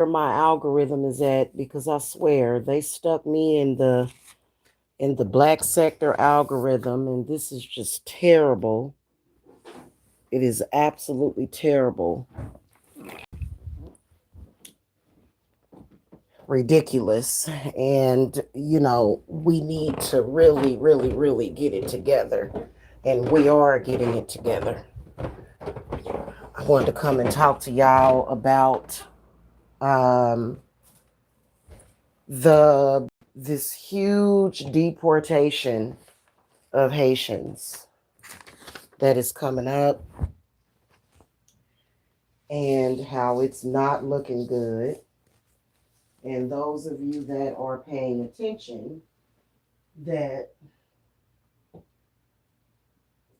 where my algorithm is at because I swear they stuck me in the black sector algorithm, and this is just terrible. It is absolutely terrible, ridiculous, and we need to really, really, really get it together, and we are getting it together. I wanted to come and talk to y'all about um, the this huge deportation of Haitians that is coming up and how it's not looking good. And those of you that are paying attention, that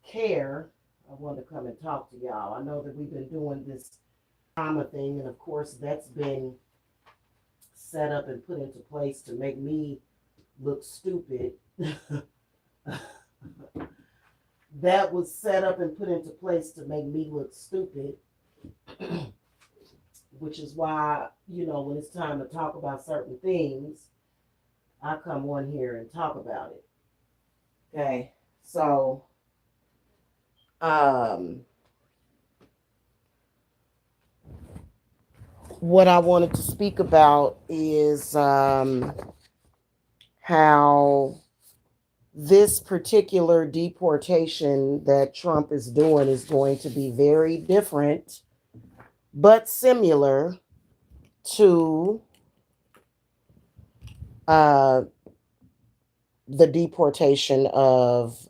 care, I want to come and talk to y'all. I know that we've been doing this trauma thing, and of course, that's been set up and put into place to make me look stupid. That was set up and put into place to make me look stupid, which is why, when it's time to talk about certain things, I come on here and talk about it. Okay. So, um, what I wanted to speak about is how this particular deportation that Trump is doing is going to be very different, but similar to uh, the deportation of,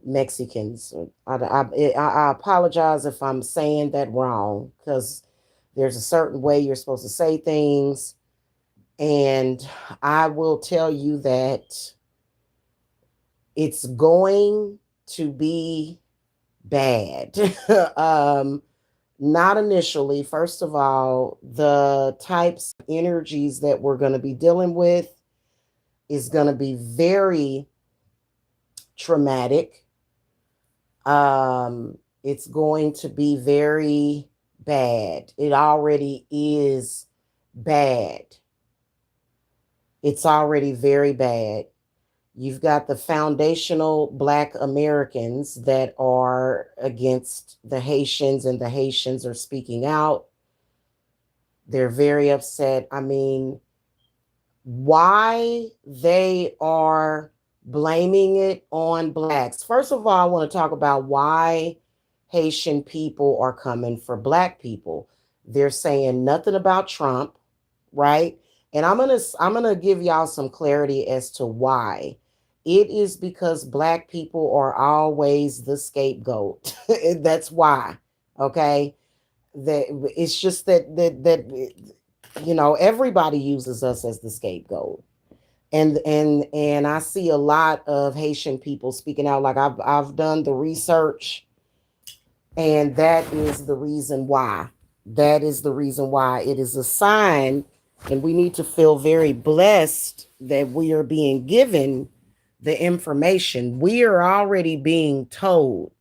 Mexicans. I apologize if I'm saying that wrong, because there's a certain way you're supposed to say things. And I will tell you that it's going to be bad. Not initially. First of all, the types of energies that we're going to be dealing with is going to be very traumatic. It's going to be very bad. It already is bad. It's already very bad. You've got the foundational Black Americans that are against the Haitians, and the Haitians are speaking out. They're very upset. I mean, why they are blaming it on Blacks. First of all, I want to talk about why Haitian people are coming for Black people. They're saying nothing about Trump, right? And I'm gonna give y'all some clarity as to why. It is because Black people are always the scapegoat. That's why. Okay. That it's just that everybody uses us as the scapegoat. And I see a lot of Haitian people speaking out. Like I've done the research, and that is the reason why. That is the reason why. It is a sign, and we need to feel very blessed that we are being given the information. We are already being told,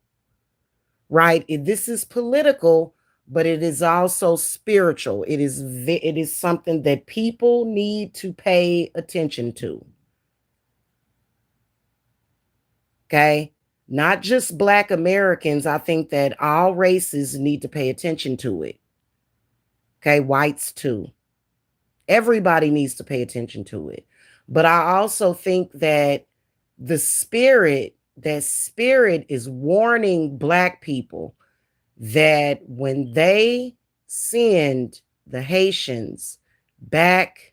right? This is political, but it is also spiritual. It is something that people need to pay attention to. Okay? Not just Black Americans. I think that all races need to pay attention to it. Okay? Whites too. Everybody needs to pay attention to it. But I also think that that spirit is warning Black people that when they send the Haitians back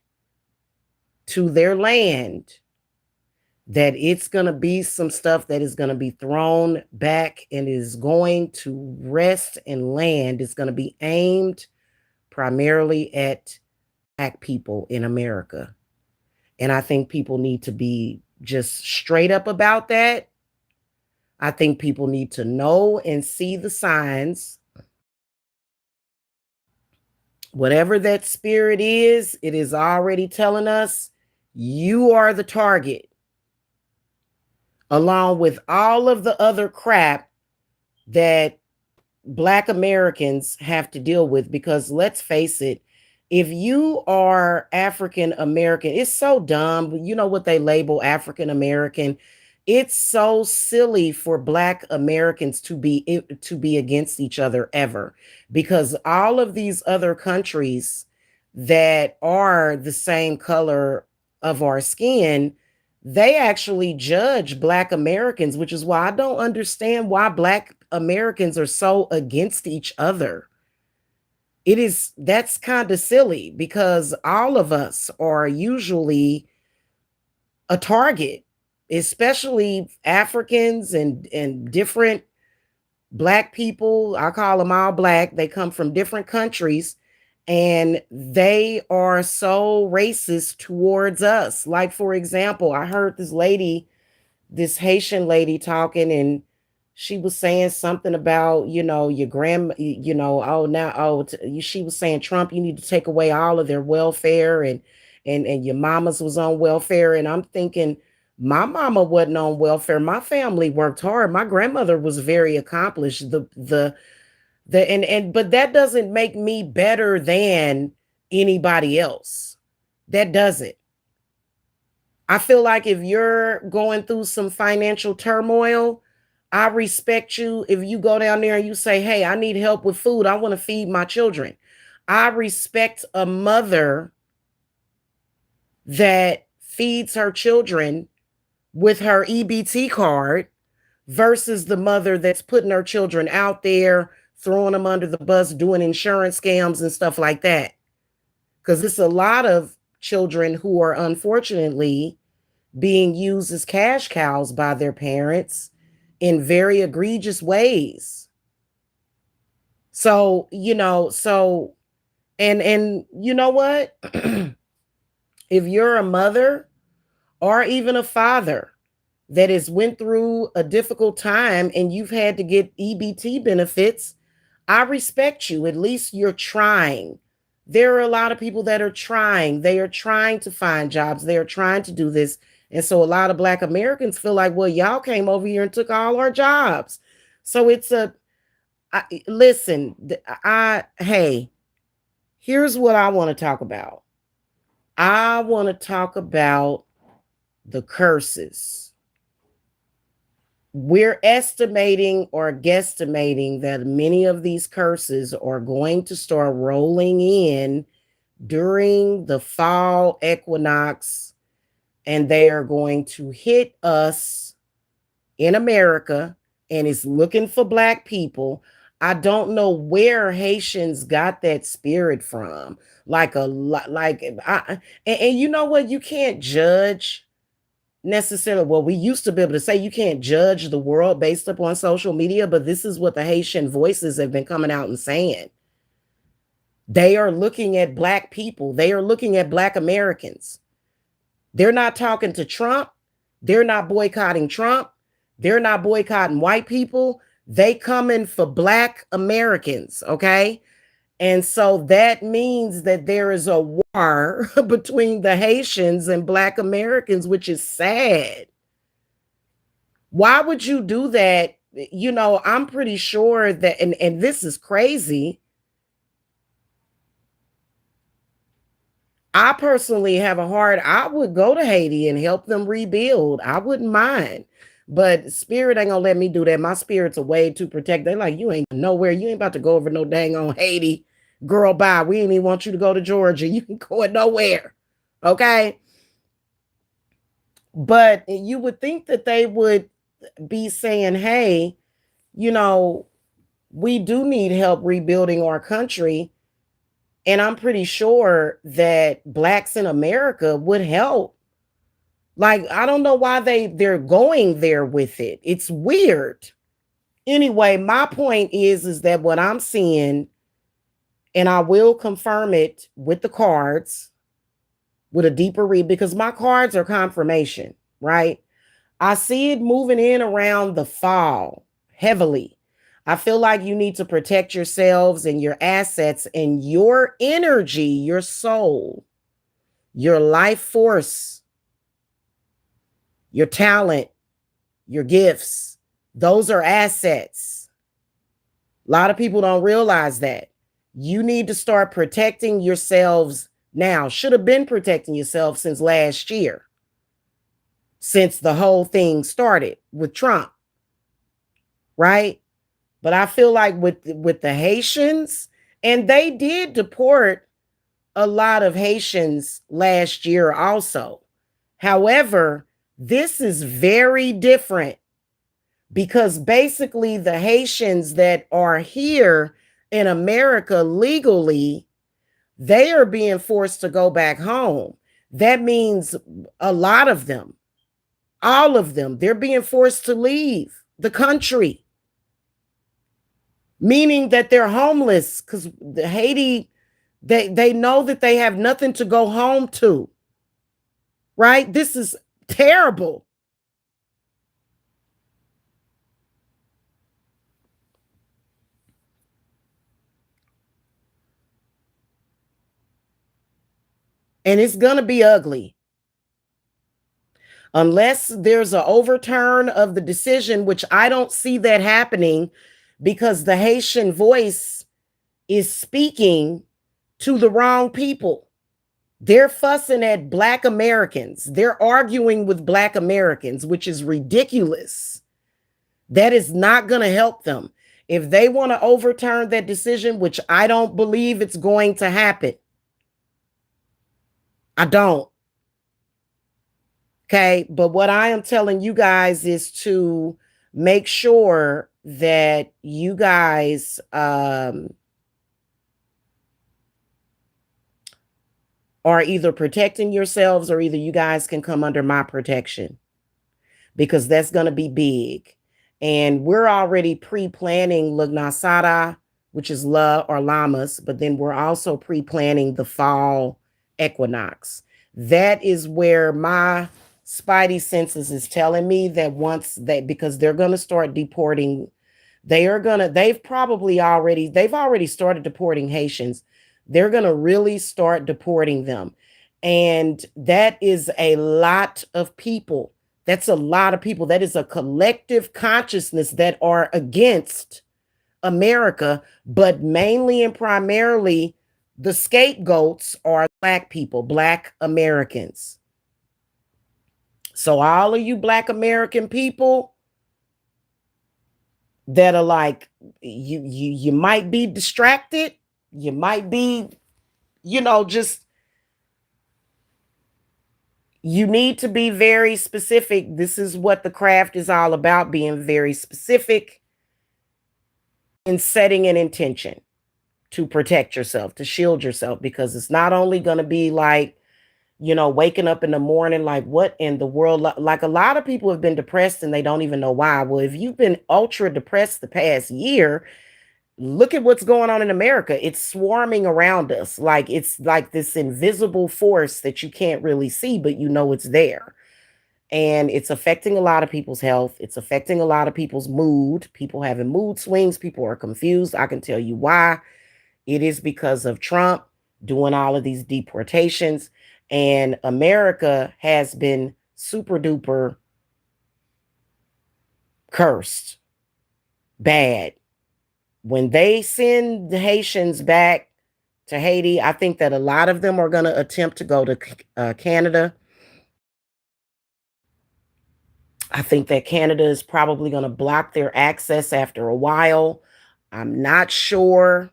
to their land, that it's going to be some stuff that is going to be thrown back and is going to rest and land. It's going to be aimed primarily at Black people in America. And I think people need to be just straight up about that. I think people need to know and see the signs. Whatever that spirit is, it is already telling us you are the target, along with all of the other crap that Black Americans have to deal with, because let's face it, if you are African American, it's so dumb. You know what they label African American? It's so silly for Black Americans to be against each other ever, because all of these other countries that are the same color of our skin, they actually judge Black Americans, which is why I don't understand why Black Americans are so against each other. That's kind of silly, because all of us are usually a target, especially Africans and different Black people. I call them all Black. They come from different countries, and they are so racist towards us. Like, for example, I heard this Haitian lady talking, and she was saying something about, your grandma, oh, now, she was saying, Trump, you need to take away all of their welfare, and your mamas was on welfare. And I'm thinking, my mama wasn't on welfare. My family worked hard. My grandmother was very accomplished. But that doesn't make me better than anybody else. That doesn't. I feel like if you're going through some financial turmoil, I respect you. If you go down there and you say, hey, I need help with food, I want to feed my children. I respect a mother that feeds her children with her EBT card versus the mother that's putting her children out there, throwing them under the bus, doing insurance scams and stuff like that. Because it's a lot of children who are unfortunately being used as cash cows by their parents in very egregious ways. So, and you know what? If you're a mother or even a father that has went through a difficult time and you've had to get EBT benefits, I respect you. At least you're trying. There are a lot of people that are trying. They are trying to find jobs. They are trying to do this. And so a lot of Black Americans feel like, well, y'all came over here and took all our jobs. So listen, hey, here's what I want to talk about. I want to talk about the curses. We're estimating or guesstimating that many of these curses are going to start rolling in during the fall equinox, and they are going to hit us in America, and it's looking for Black people. I don't know where Haitians got that spirit from. Like a lot, and you know what? You can't judge necessarily. Well, we used to be able to say you can't judge the world based upon social media, but this is what the Haitian voices have been coming out and saying. They are looking at Black people. They are looking at Black Americans. They're not talking to Trump. They're not boycotting Trump. They're not boycotting white people. They coming for Black Americans, okay? And so that means that there is a war between the Haitians and Black Americans, which is sad. Why would you do that? I'm pretty sure that, and this is crazy. I personally have a heart. I would go to Haiti and help them rebuild. I wouldn't mind. But spirit ain't gonna let me do that. My spirit's a way to protect. They like, you ain't nowhere. You ain't about to go over no dang on Haiti. Girl, bye. We ain't even want you to go to Georgia. You can go nowhere. Okay. But you would think that they would be saying, hey, we do need help rebuilding our country. And I'm pretty sure that Blacks in America would help. Like, I don't know why they're going there with it. It's weird. Anyway, my point is that what I'm seeing, and I will confirm it with the cards, with a deeper read, because my cards are confirmation, right? I see it moving in around the fall heavily. I feel like you need to protect yourselves and your assets and your energy, your soul, your life force, your talent, your gifts. Those are assets. A lot of people don't realize that. You need to start protecting yourselves now. Should have been protecting yourself since last year, since the whole thing started with Trump, right? But I feel like with the Haitians, and they did deport a lot of Haitians last year also. However, this is very different because basically the Haitians that are here in America legally, they are being forced to go back home. That means a lot of them, all of them, they're being forced to leave the country, meaning that they're homeless because the Haiti, they know that they have nothing to go home to, right? This is terrible. And it's going to be ugly unless there's an overturn of the decision, which I don't see that happening because the Haitian voice is speaking to the wrong people. They're fussing at Black Americans. They're arguing with Black Americans, which is ridiculous. That is not going to help them. If they want to overturn that decision, which I don't believe it's going to happen, I don't. Okay. But what I am telling you guys is to make sure that you guys are either protecting yourselves or either you guys can come under my protection because that's going to be big. And we're already pre-planning Lugnasada, which is La or Llamas, but then we're also pre-planning the fall equinox. That is where my spidey senses is telling me that once they, because they're going to start deporting, they've already started deporting Haitians. They're going to really start deporting them. And that is a lot of people. That's a lot of people. That is a collective consciousness that are against America, but mainly and primarily the scapegoats are Black people, Black Americans. So all of you Black American people that are like, you might be distracted, you might be, just, you need to be very specific. This is what the craft is all about, being very specific in setting an intention to protect yourself, to shield yourself, because it's not only going to be like, waking up in the morning, like, what in the world? Like a lot of people have been depressed and they don't even know why. Well, if you've been ultra depressed the past year, look at what's going on in America. It's swarming around us. Like it's like this invisible force that you can't really see, but it's there. And it's affecting a lot of people's health. It's affecting a lot of people's mood. People having mood swings. People are confused. I can tell you why. It is because of Trump doing all of these deportations. And America has been super duper cursed, bad. When they send the Haitians back to Haiti, I think that a lot of them are going to attempt to go to Canada. I think that Canada is probably going to block their access after a while. I'm not sure.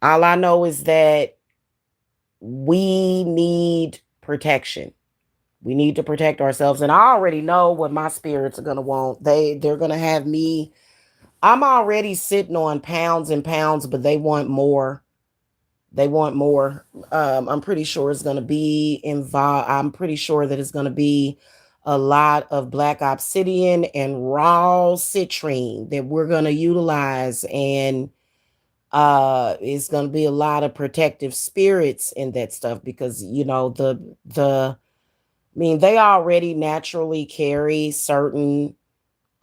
All I know is that we need protection. We need to protect ourselves. And I already know what my spirits are going to want. They're going to have me. I'm already sitting on pounds and pounds, but they want more. They want more. I'm pretty sure it's going to be involved. I'm pretty sure that it's going to be a lot of black obsidian and raw citrine that we're going to utilize. And it's going to be a lot of protective spirits in that stuff because, they already naturally carry certain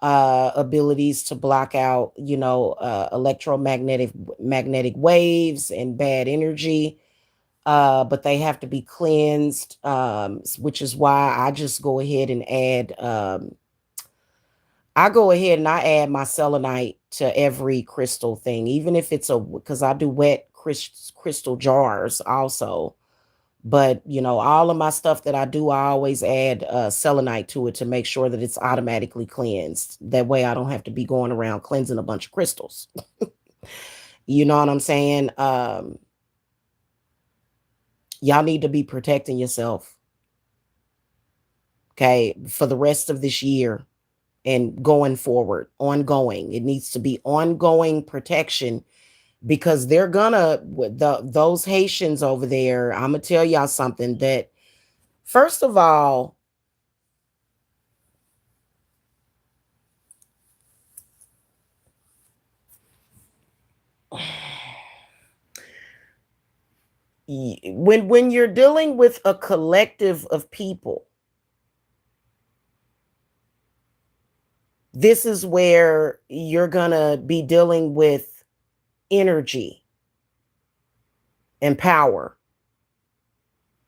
abilities to block out, electromagnetic magnetic waves and bad energy. But they have to be cleansed, which is why I just go ahead and add I go ahead and I add my selenite to every crystal thing, even if it's because I do wet crystal jars also. But all of my stuff that I do, I always add selenite to it to make sure that it's automatically cleansed. That way I don't have to be going around cleansing a bunch of crystals. You know what I'm saying? Y'all need to be protecting yourself, okay, for the rest of this year and going forward, ongoing. It needs to be ongoing protection because they're gonna those Haitians over there. I'm gonna tell y'all something that first of all, when you're dealing with a collective of people, this is where you're gonna be dealing with energy and power,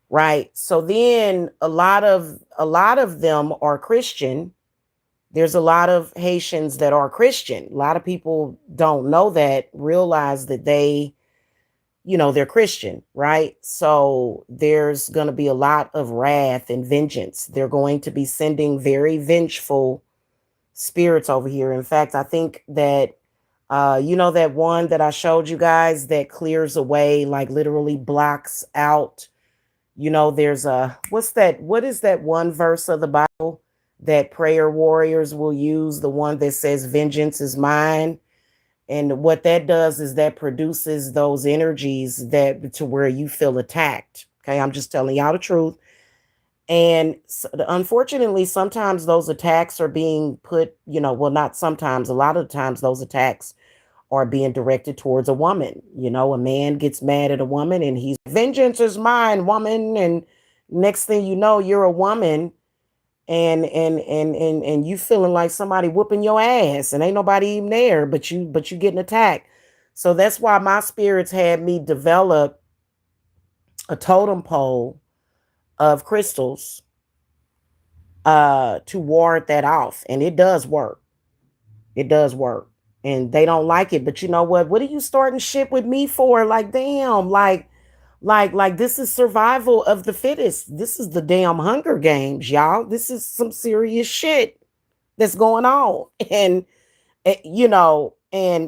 right? So then a lot of them are Christian. There's a lot of Haitians that are Christian. A lot of people don't know that, realize that they're Christian, right? So there's going to be a lot of wrath and vengeance. They're going to be sending very vengeful spirits over here. In fact, I think that that one that I showed you guys that clears away, like literally blocks out. There's what is that one verse of the Bible that prayer warriors will use? The one that says, "Vengeance is mine." And what that does is that produces those energies that to where you feel attacked. Okay, I'm just telling y'all the truth. And unfortunately, sometimes those attacks are being put, well, not sometimes, a lot of the times those attacks are being directed towards a woman. A man gets mad at a woman and he's, "Vengeance is mine, woman." And next thing you know, you're a woman and you feeling like somebody whooping your ass and ain't nobody even there, but you getting attacked. So that's why my spirits had me develop a totem pole of crystals to ward that off. And it does work. It does work. And they don't like it. But you know what? What are you starting shit with me for? Like, damn, like this is survival of the fittest. This is the damn Hunger Games, y'all. This is some serious shit that's going on. And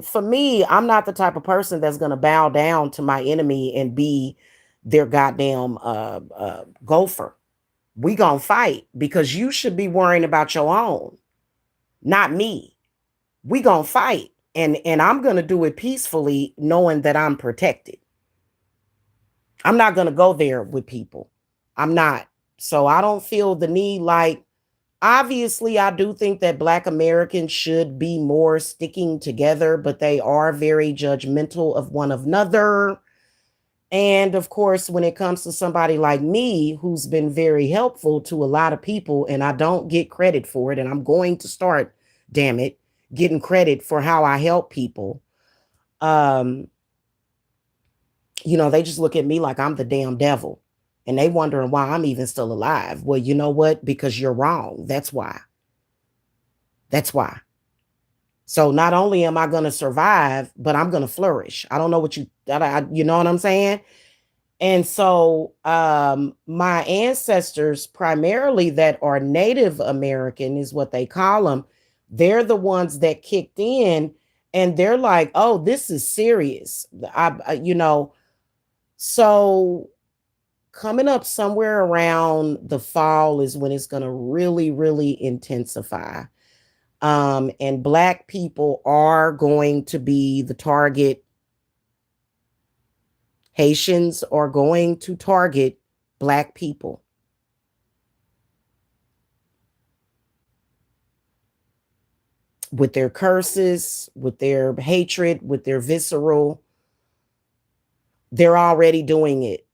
for me, I'm not the type of person that's going to bow down to my enemy and be their goddamn gopher. We gonna fight because you should be worrying about your own, not me. We gonna fight, and I'm gonna do it peacefully, knowing that I'm protected. I'm not gonna go there with people. I'm not. So I don't feel the need. Like, obviously, I do think that Black Americans should be more sticking together, but they are very judgmental of one another. And of course, when it comes to somebody like me, who's been very helpful to a lot of people, and I don't get credit for it, and I'm going to start, damn it, getting credit for how I help people. Um, they just look at me like I'm the damn devil. And they wondering why I'm even still alive. Well, you know what? Because you're wrong. That's why. That's why. So not only am I going to survive, but I'm going to flourish. I don't know what you know what I'm saying? And so my ancestors, primarily that are Native American, is what they call them. They're the ones that kicked in, and they're like, "Oh, this is serious." So coming up somewhere around the fall is when it's going to really, really intensify. And Black people are going to be the target. Haitians are going to target Black people with their curses, with their hatred, with their visceral. They're already doing it,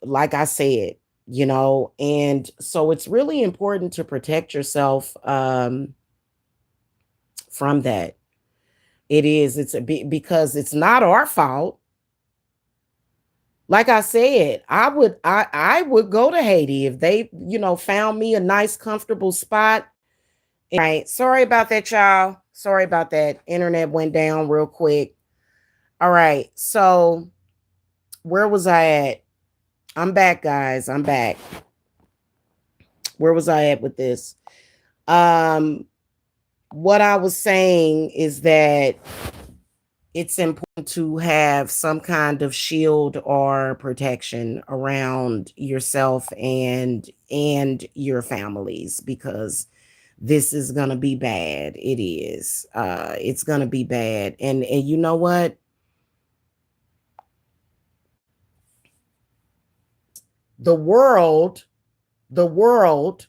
like I said, and so it's really important to protect yourself from that. It is. It's because it's not our fault. Like I said, I would go to Haiti if they, found me a nice, comfortable spot Right. Sorry about that, y'all. Sorry about that. Internet went down real quick. All right. So where was I at? I'm back, guys. I'm back. Where was I at with this? Um, what I was saying is that it's important to have some kind of shield or protection around yourself and your families, because this is gonna be bad. It is. It's gonna be bad. And you know what? The world, the world,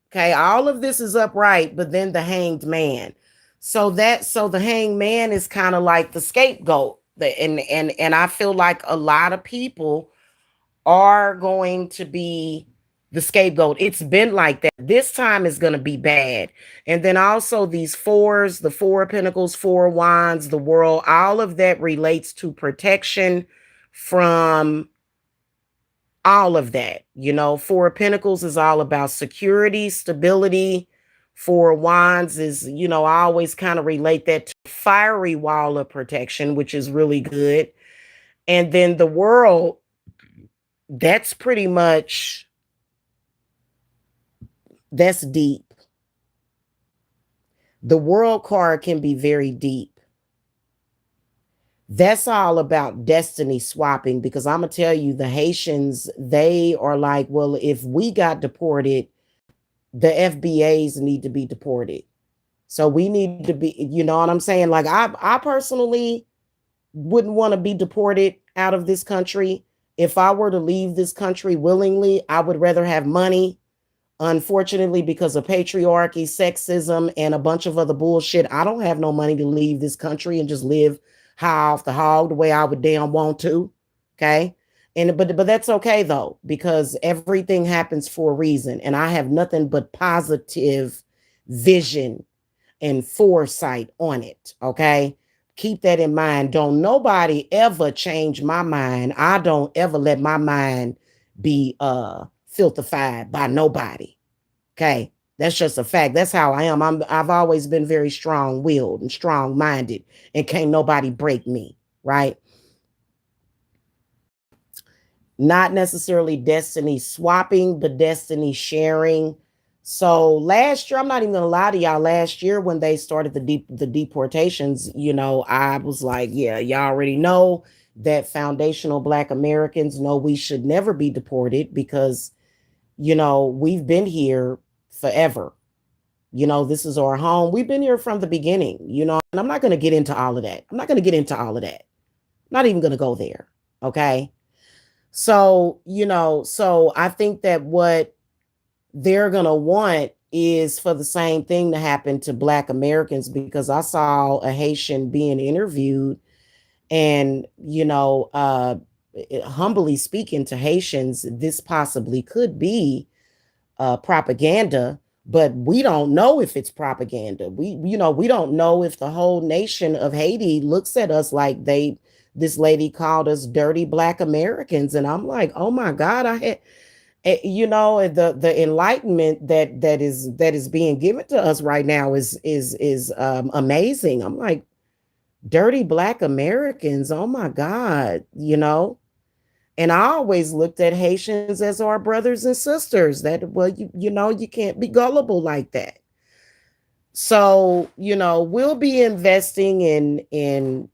okay, all of this is upright, but then the hanged man. So the hanged man is kind of like the scapegoat. And I feel like a lot of people are going to be the scapegoat. It's been like that. This time is going to be bad. And then also these fours, the four of pentacles, four of wands, the world, all of that relates to protection from all of that. You know, four of pentacles is all about security, stability. Four of wands is, you know, I always kind of relate that to fiery wall of protection, which is really good. And then the world, that's pretty much, that's deep. The world card can be very deep. That's all about destiny swapping, because I'm gonna tell you, the Haitians, they are like, well, if we got deported, the FBAs need to be deported. So we need to be, you know what I'm saying? Like I personally wouldn't want to be deported out of this country. If I were to leave this country willingly, I would rather have money. Unfortunately, because of patriarchy, sexism, and a bunch of other bullshit, I don't have no money to leave this country and just live high off the hog the way I would damn want to. Okay. And but that's okay though, because everything happens for a reason. And I have nothing but positive vision and foresight on it. Okay. Keep that in mind. Don't nobody ever change my mind. I don't ever let my mind be filthified by nobody. Okay. That's just a fact. That's how I am. I've always been very strong-willed and strong-minded, and can't nobody break me, right? Not necessarily destiny swapping, but destiny sharing. So last year, I'm not even gonna lie to y'all, last year when they started the deportations, you know, I was like, yeah, y'all already know that foundational Black Americans know we should never be deported, because, you know, we've been here forever. You know, this is our home. We've been here from the beginning, you know, and I'm not going to get into all of that. I'm not going to get into all of that. I'm not even going to go there. Okay. So, you know, so I think that what they're going to want is for the same thing to happen to Black Americans, because I saw a Haitian being interviewed, and, you know, humbly speaking to Haitians, this possibly could be propaganda, but we don't know if it's propaganda. You know, we don't know if the whole nation of Haiti looks at us like this lady called us dirty Black Americans. And I'm like, oh my God, I had, you know, the enlightenment that is being given to us right now is amazing. I'm like, dirty Black Americans, oh my God, you know. And I always looked at Haitians as our brothers and sisters. That, well, you know, you can't be gullible like that. So, you know, we'll be investing in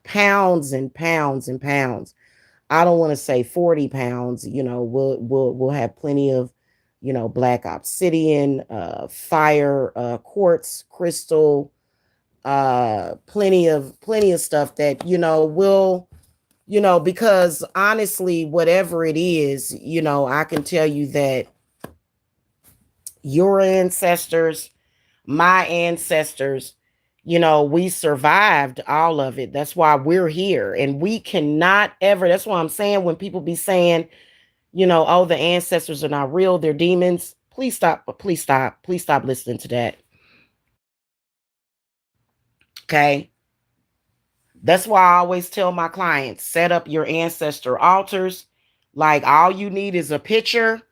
pounds and pounds and pounds. I don't want to say 40 pounds. You know, we'll have plenty of, you know, black obsidian, fire, quartz, crystal, plenty of stuff that, you know, will, you know, because honestly, whatever it is, you know, I can tell you that your ancestors, my ancestors, you know, we survived all of it. That's why we're here. And we cannot ever, that's why I'm saying, when people be saying, you know, oh, the ancestors are not real, they're demons. Please stop, please stop, please stop listening to that. Okay. That's why I always tell my clients, set up your ancestor altars. Like, all you need is a picture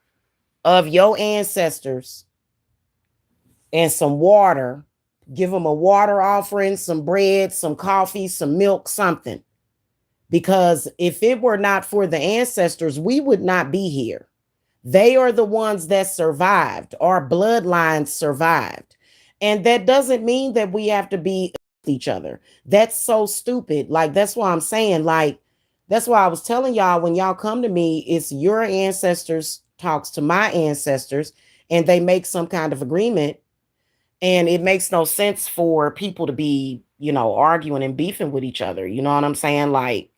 of your ancestors and some water. Give them a water offering, some bread, some coffee, some milk, something. Because if it were not for the ancestors, we would not be here. They are the ones that survived. Our bloodlines survived. And that doesn't mean that we have to be each other. That's so stupid. Like, that's why I'm saying, like, that's why I was telling y'all, when y'all come to me, it's your ancestors talks to my ancestors and they make some kind of agreement. And it makes no sense for people to be, arguing and beefing with each other. You know what I'm saying? Like,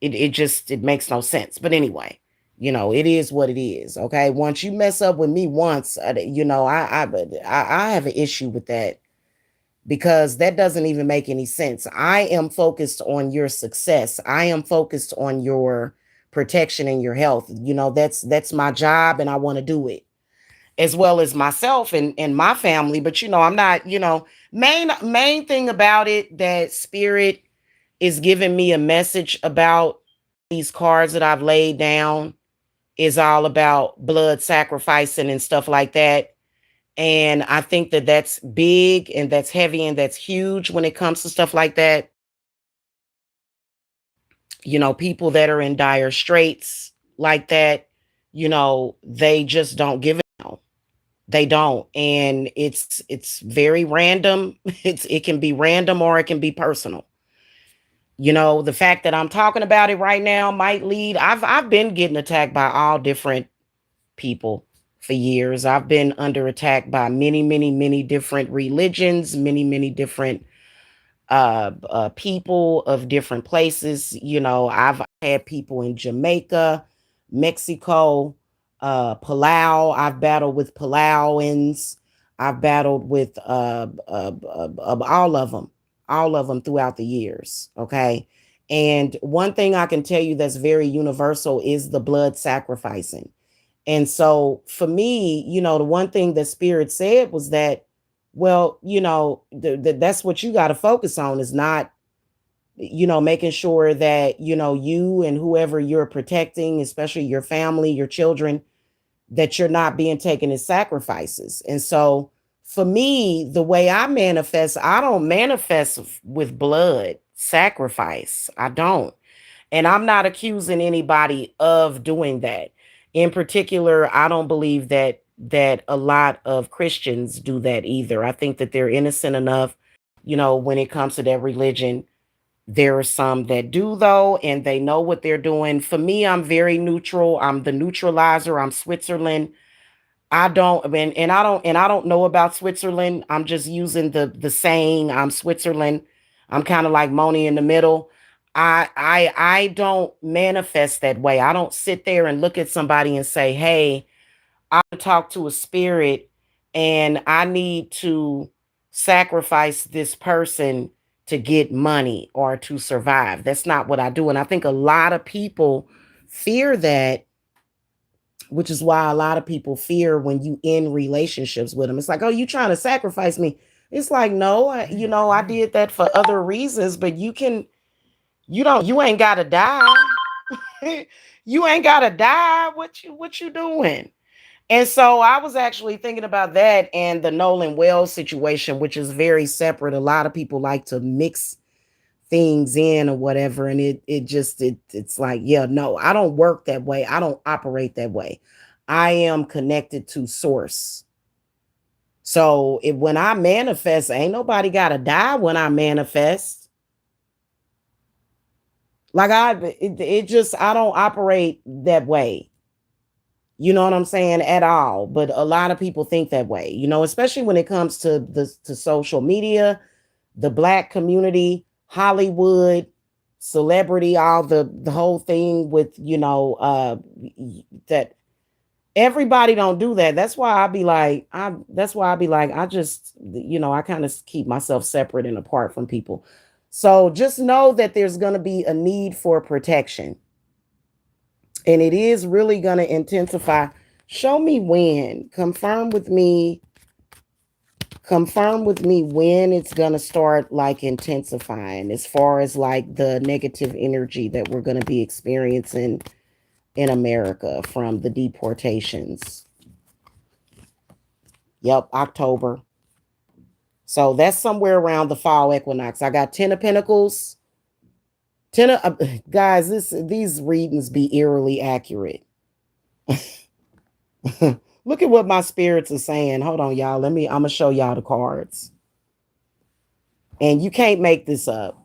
it makes no sense. But anyway, it is what it is. Okay. Once you mess up with me once, I have an issue with that, because that doesn't even make any sense. I am focused on your success. I am focused on your protection and your health. That's my job, and I want to do it, as well as myself and my family. But I'm not, main thing about it, that spirit is giving me a message about these cards that I've laid down, is all about blood sacrificing and stuff like that. And I think that that's big and that's heavy and that's huge when it comes to stuff like that. People that are in dire straits like that, they just don't give it out. They don't. And it's very random. It can be random or it can be personal. The fact that I'm talking about it right now might lead. I've been getting attacked by all different people for years. I've been under attack by many, many, many different religions, many, many different people of different places. I've had people in Jamaica, Mexico, Palau. I've battled with Palauans. I've battled with all of them throughout the years. Okay. And one thing I can tell you that's very universal is the blood sacrificing. And so for me, the one thing that Spirit said was that, well, that's what you got to focus on, is not, making sure that, you and whoever you're protecting, especially your family, your children, that you're not being taken as sacrifices. And so for me, the way I don't manifest with blood sacrifice. I don't. And I'm not accusing anybody of doing that. In particular, I don't believe that a lot of Christians do that either. I think that they're innocent enough, when it comes to that religion. There are some that do, though, and they know what they're doing. For me, I'm very neutral. I'm the neutralizer. I'm Switzerland. I don't know about Switzerland. I'm just using the saying, I'm Switzerland. I'm kind of like Moni in the middle. I don't manifest that way. I don't sit there and look at somebody and say, "Hey, I talk to a spirit and I need to sacrifice this person to get money or to survive." That's not what I do. And I think a lot of people fear that, which is why a lot of people fear when you in relationships with them. It's like, "Oh, you trying to sacrifice me?" It's like, no, I did that for other reasons, but you ain't got to die. You ain't got to die. What you doing? And so I was actually thinking about that and the Nolan Wells situation, which is very separate. A lot of people like to mix things in or whatever. And it's like, yeah, no, I don't work that way. I don't operate that way. I am connected to source. So when I manifest, ain't nobody gotta die when I manifest. Like I don't operate that way. You know what I'm saying? At all. But a lot of people think that way, especially when it comes to social media, the Black community, Hollywood, celebrity, all the whole thing with, that everybody don't do that. That's why I be like, I just, I kind of keep myself separate and apart from people. So just know that there's going to be a need for protection. And it is really going to intensify. Show me when. Confirm with me when it's going to start like intensifying, as far as like the negative energy that we're going to be experiencing in America from the deportations. Yep, October. So that's somewhere around the fall equinox. I got 10 of Pentacles. Guys, these readings be eerily accurate. Look at what my spirits are saying. Hold on, y'all. I'm gonna show y'all the cards. And you can't make this up.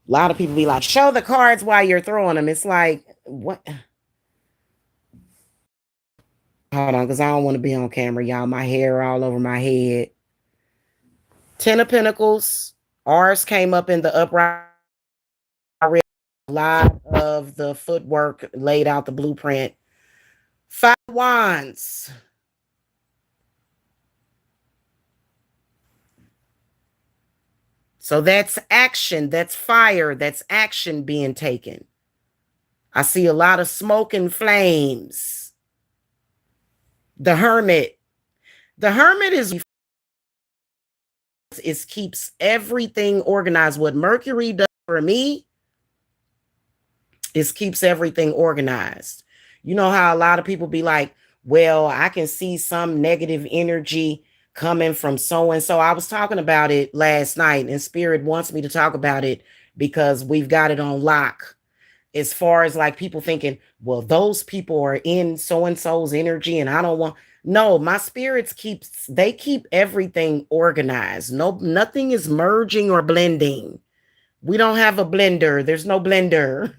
A lot of people be like, show the cards while you're throwing them. It's like, what? Hold on, because I don't want to be on camera, y'all. My hair all over my head. 10 of Pentacles. Ours came up in the upright. A lot of the footwork laid out the blueprint. 5 Wands. So that's action. That's fire. That's action being taken. I see a lot of smoke and flames. The Hermit. The Hermit is keeps everything organized. What Mercury does for me is keeps everything organized. You know how a lot of people be like, well, I can see some negative energy coming from so and so. I was talking about it last night, and Spirit wants me to talk about it because we've got it on lock. As far as like people thinking, well, those people are in so and so's energy, and I don't want. No, my spirits keep everything organized. No, nothing is merging or blending. We don't have a blender. There's no blender.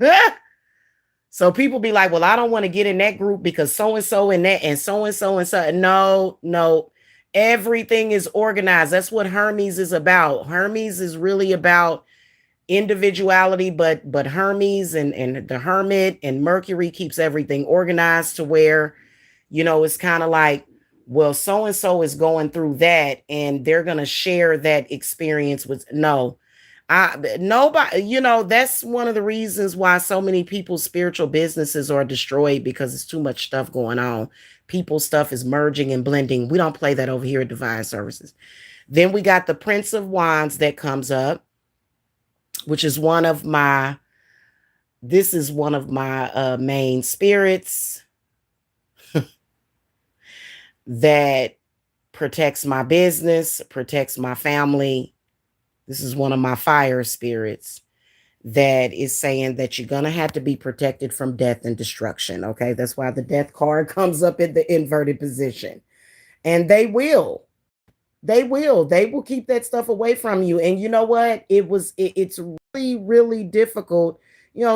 So people be like, well, I don't want to get in that group because so and so in that and so and so and so. No, no. Everything is organized. That's what Hermes is about. Hermes is really about individuality, but Hermes and the Hermit and Mercury keeps everything organized to where, it's kind of like, well, so and so is going through that and they're going to share that experience with. No, nobody, that's one of the reasons why so many people's spiritual businesses are destroyed, because it's too much stuff going on. People's stuff is merging and blending. We don't play that over here at Divine Services. Then we got the Prince of Wands that comes up, which is one of my main spirits that protects my business, protects my family. This is one of my fire spirits that is saying that you're going to have to be protected from death and destruction. Okay. That's why the death card comes up in the inverted position. And they will. They will keep that stuff away from you. And you know what? It's really, really difficult.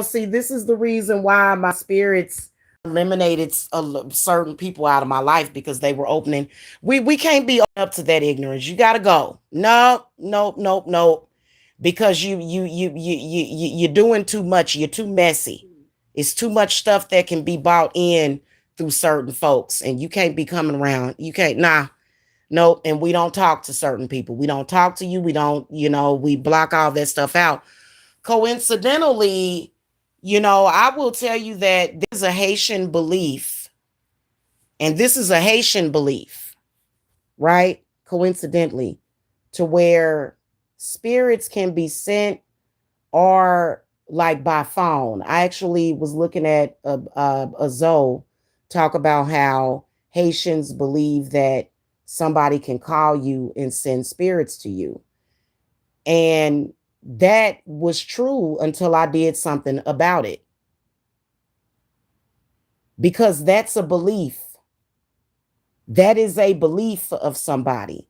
See, this is the reason why my spirits eliminated certain people out of my life, because they were opening. We can't be up to that ignorance. You got to go. No, no, no, no. Because you're doing too much. You're too messy. It's too much stuff that can be bought in through certain folks, and you can't be coming around. You can't. Nah. Nope. And we don't talk to certain people. We don't talk to you. We don't, we block all that stuff out. Coincidentally, I will tell you that there's a Haitian belief, and this is a Haitian belief, right? Coincidentally, to where spirits can be sent or like by phone. I actually was looking at a Zoe talk about how Haitians believe that somebody can call you and send spirits to you. And that was true until I did something about it. Because that's a belief. That is a belief of somebody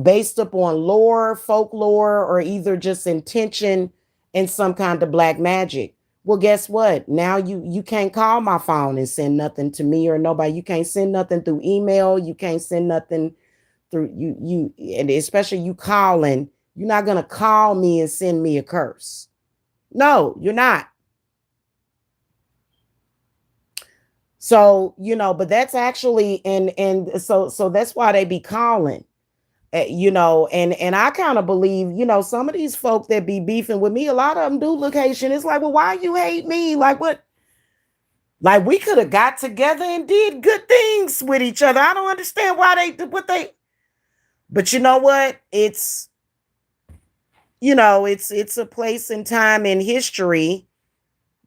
based upon lore, folklore, or either just intention and some kind of black magic. Well, guess what? Now you can't call my phone and send nothing to me or nobody. You can't send nothing through email. You can't send nothing through and especially you calling. You're not gonna call me and send me a curse. No, you're not. So, but that's actually and so that's why they be calling. And I kind of believe, some of these folk that be beefing with me, a lot of them do look Haitian. It's like, well, why you hate me? Like what? Like we could have got together and did good things with each other. I don't understand why but you know what? It's a place and time in history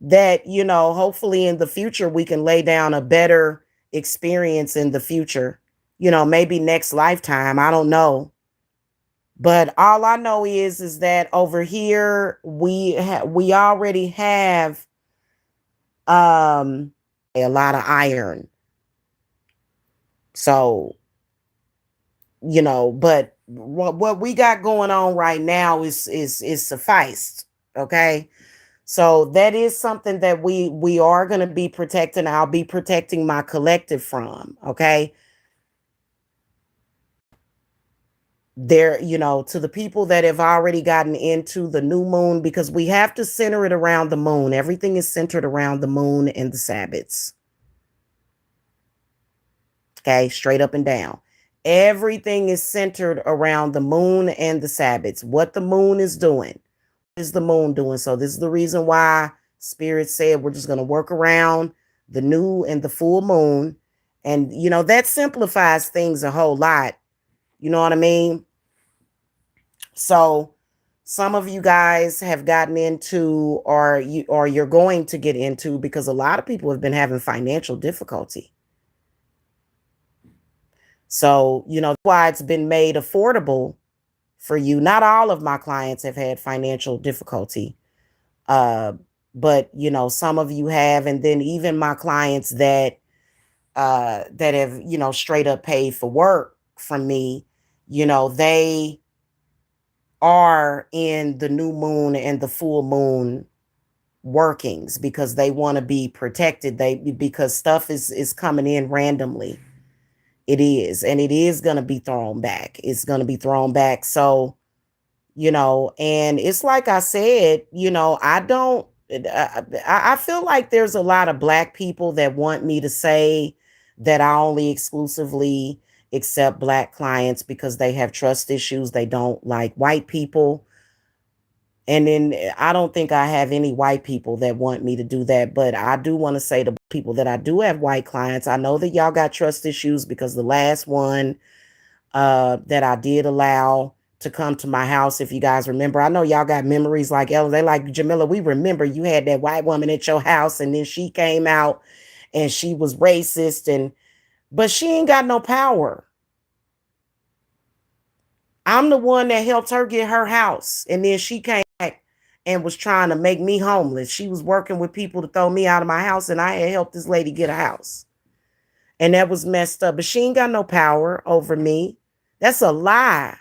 that, hopefully in the future we can lay down a better experience in the future. Maybe next lifetime. I don't know. But all I know is that over here we already have um a lot of iron. So, but what we got going on right now is sufficed. Okay. So that is something that we are going to be protecting. I'll be protecting my collective from. Okay. There, to the people that have already gotten into the new moon, because we have to center it around the moon. Everything is centered around the moon and the Sabbats. Okay, straight up and down. Everything is centered around the moon and the Sabbats. What the moon is doing. What is the moon doing? So this is the reason why Spirit said we're just going to work around the new and the full moon. And, that simplifies things a whole lot. You know what I mean? So some of you guys have gotten into, or you're going to get into, because a lot of people have been having financial difficulty. So, why it's been made affordable for you. Not all of my clients have had financial difficulty. Uh, but some of you have, and then even my clients that have, straight up paid for work from me, they are in the new moon and the full moon workings because they want to be protected. Because stuff is coming in randomly. It is, and it is going to be thrown back. It's going to be thrown back. So, and it's like I said, I don't, I feel like there's a lot of Black people that want me to say that I only exclusively accept Black clients because they have trust issues. They don't like white people. And then I don't think I have any white people that want me to do that. But I do want to say to people that I do have white clients, I know that y'all got trust issues because the last one that I did allow to come to my house, if you guys remember, I know y'all got memories like, oh, they like, Jamila, we remember you had that white woman at your house and then she came out and she was racist, but she ain't got no power. I'm the one that helped her get her house. And then she came back and was trying to make me homeless. She was working with people to throw me out of my house, and I had helped this lady get a house. And that was messed up. But she ain't got no power over me. That's a lie.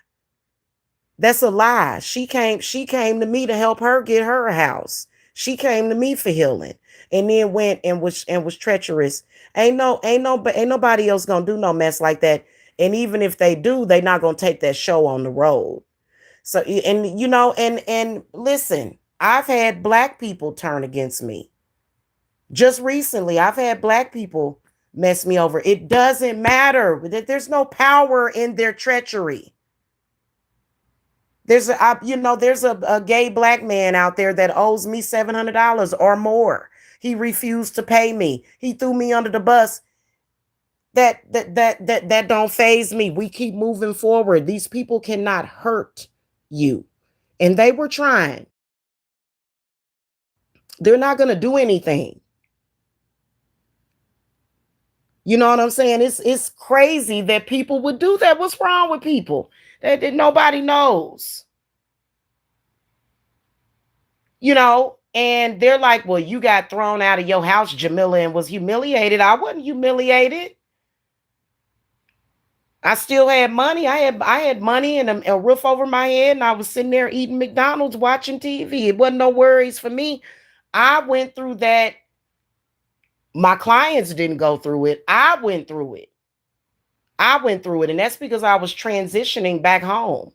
That's a lie. She came to me to help her get her a house. She came to me for healing. And then went and was treacherous. Ain't nobody else gonna do no mess like that. And even if they do, they not gonna take that show on the road. So, and and listen, I've had Black people turn against me. Just recently, I've had Black people mess me over. It doesn't matter. There's no power in their treachery. There's a gay Black man out there that owes me $700 or more. He refused to pay me. He threw me under the bus. That don't faze me. We keep moving forward. These people cannot hurt you. And they were trying. They're not going to do anything. You know what I'm saying? It's crazy that people would do that. What's wrong with people? That nobody knows. And they're like, well, you got thrown out of your house, Jamila, and was humiliated. I wasn't humiliated. I still had money. I had money and a roof over my head, and I was sitting there eating McDonald's, watching TV. It wasn't no worries for me. I went through that. My clients didn't go through it. I went through it. And that's because I was transitioning back home.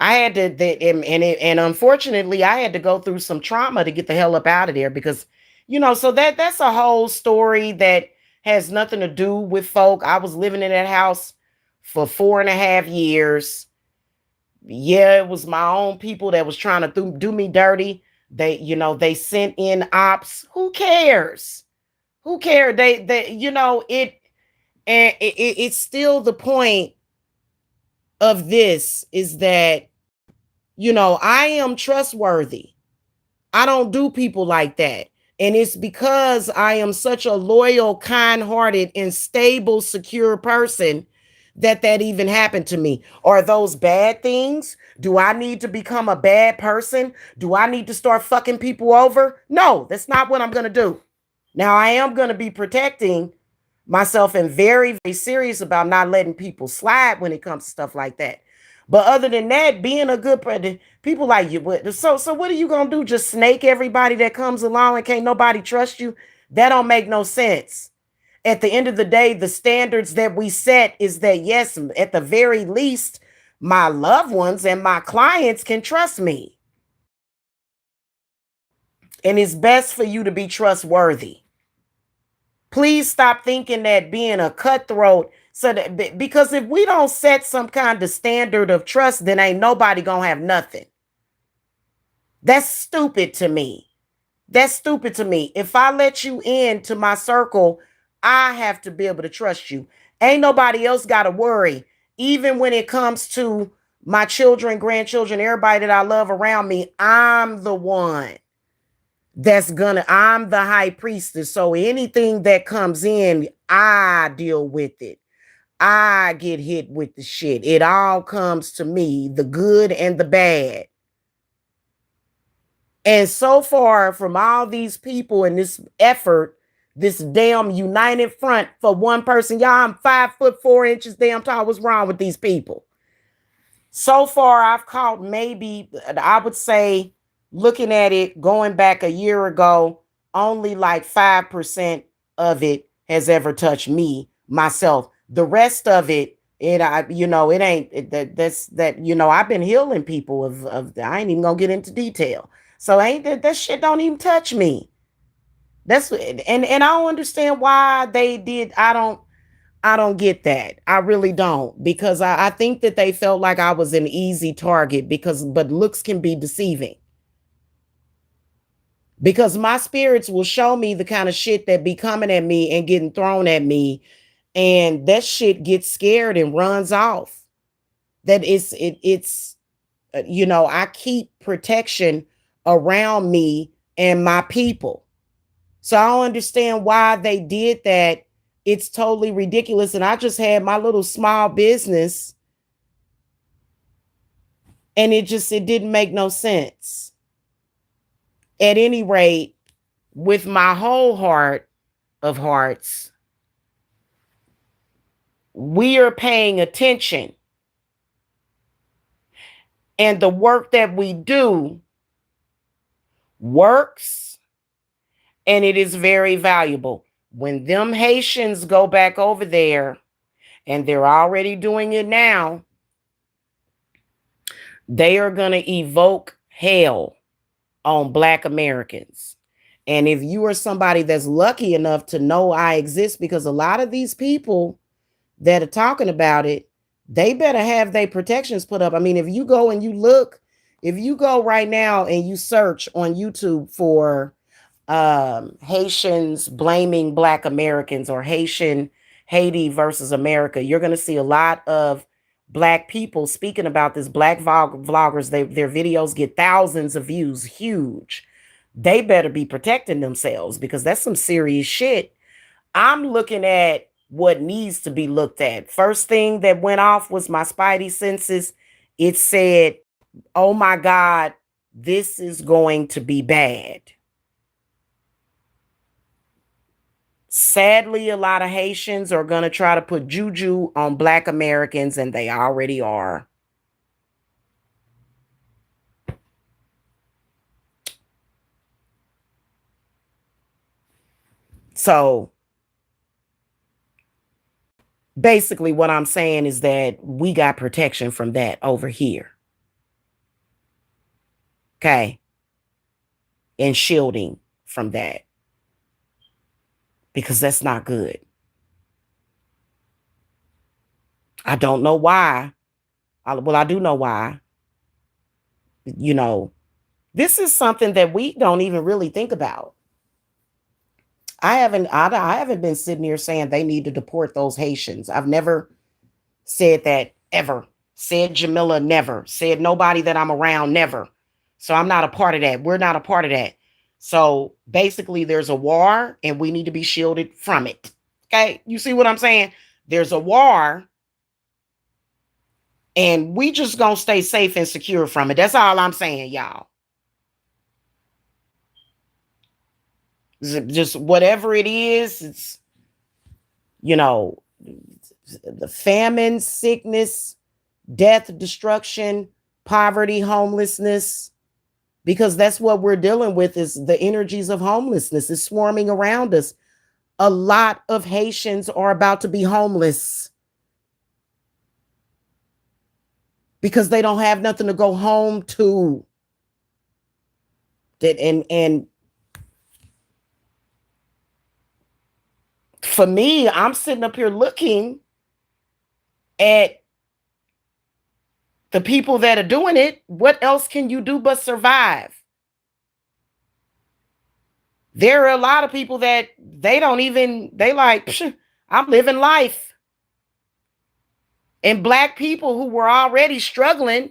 I had to, and unfortunately, I had to go through some trauma to get the hell up out of there because, so that's a whole story that has nothing to do with folk. I was living in that house for 4.5 years. Yeah, it was my own people that was trying to do me dirty. They sent in ops. Who cares? Who cares? It's still the point of this is that, I am trustworthy. I don't do people like that. And it's because I am such a loyal, kind-hearted, and stable, secure person that even happened to me. Are those bad things? Do I need to become a bad person? Do I need to start fucking people over? No, that's not what I'm going to do. Now, I am going to be protecting myself and very, very serious about not letting people slide when it comes to stuff like that. But other than that, being a good person, people like you. So what are you gonna do? Just snake everybody that comes along and can't nobody trust you? That don't make no sense. At the end of the day, the standards that we set is that yes, at the very least, my loved ones and my clients can trust me. And it's best for you to be trustworthy. Please stop thinking that being a cutthroat, so that because if we don't set some kind of standard of trust, then ain't nobody gonna have nothing. That's stupid to me. That's stupid to me. If I let you into my circle, I have to be able to trust you. Ain't nobody else got to worry. Even when it comes to my children, grandchildren, everybody that I love around me, I'm the one I'm the high priestess. So anything that comes in, I deal with it. I get hit with the shit. It all comes to me, the good and the bad. And so far from all these people in this effort, this damn united front for one person, y'all, I'm 5'4" damn tall. What's wrong with these people? So far, I've caught maybe, I would say, looking at it, going back a year ago, only like 5% of it has ever touched me, myself. The rest of it, it ain't that, I've been healing people I ain't even gonna get into detail. So ain't that shit don't even touch me. And I don't understand why they did. I don't get that. I really don't, because I think that they felt like I was an easy target but looks can be deceiving. Because my spirits will show me the kind of shit that be coming at me and getting thrown at me, and that shit gets scared and runs off. That it's I keep protection around me and my people. So I don't understand why they did that. It's totally ridiculous. And I just had my little small business, and it didn't make no sense. At any rate, with my whole heart of hearts, we are paying attention. And the work that we do works, and it is very valuable. When them Haitians go back over there, and they're already doing it now, they are going to evoke hell on Black Americans. And if you are somebody that's lucky enough to know I exist, because a lot of these people that are talking about it, they better have their protections put up. I mean, if you go and you look, if you go right now and you search on YouTube for Haitians blaming Black Americans, or Haiti versus America, you're going to see a lot of Black people speaking about this. Black vloggers, their videos get thousands of views, huge. They better be protecting themselves, because that's some serious shit. I'm looking at what needs to be looked at. First thing that went off was my spidey senses. It said, oh my God, this is going to be bad. Sadly, a lot of Haitians are going to try to put juju on Black Americans, and they already are. So basically what I'm saying is that we got protection from that over here. Okay. And shielding from that, because that's not good. I don't know why. I do know why. This is something that we don't even really think about. I haven't been sitting here saying they need to deport those Haitians. I've never said that, ever. Said Jamila, never. Said nobody that I'm around, never. So I'm not a part of that. We're not a part of that. So basically, there's a war and we need to be shielded from it. Okay. You see what I'm saying? There's a war and we just gonna stay safe and secure from it. That's all I'm saying, y'all. Just whatever it is, it's, you know, the famine, sickness, death, destruction, poverty, homelessness, because that's what we're dealing with is the energies of homelessness is swarming around us. A lot of Haitians are about to be homeless because they don't have nothing to go home to. And for me, I'm sitting up here looking at the people that are doing it. What else can you do but survive? There are a lot of people that they don't even, they like, I'm living life. And Black people who were already struggling,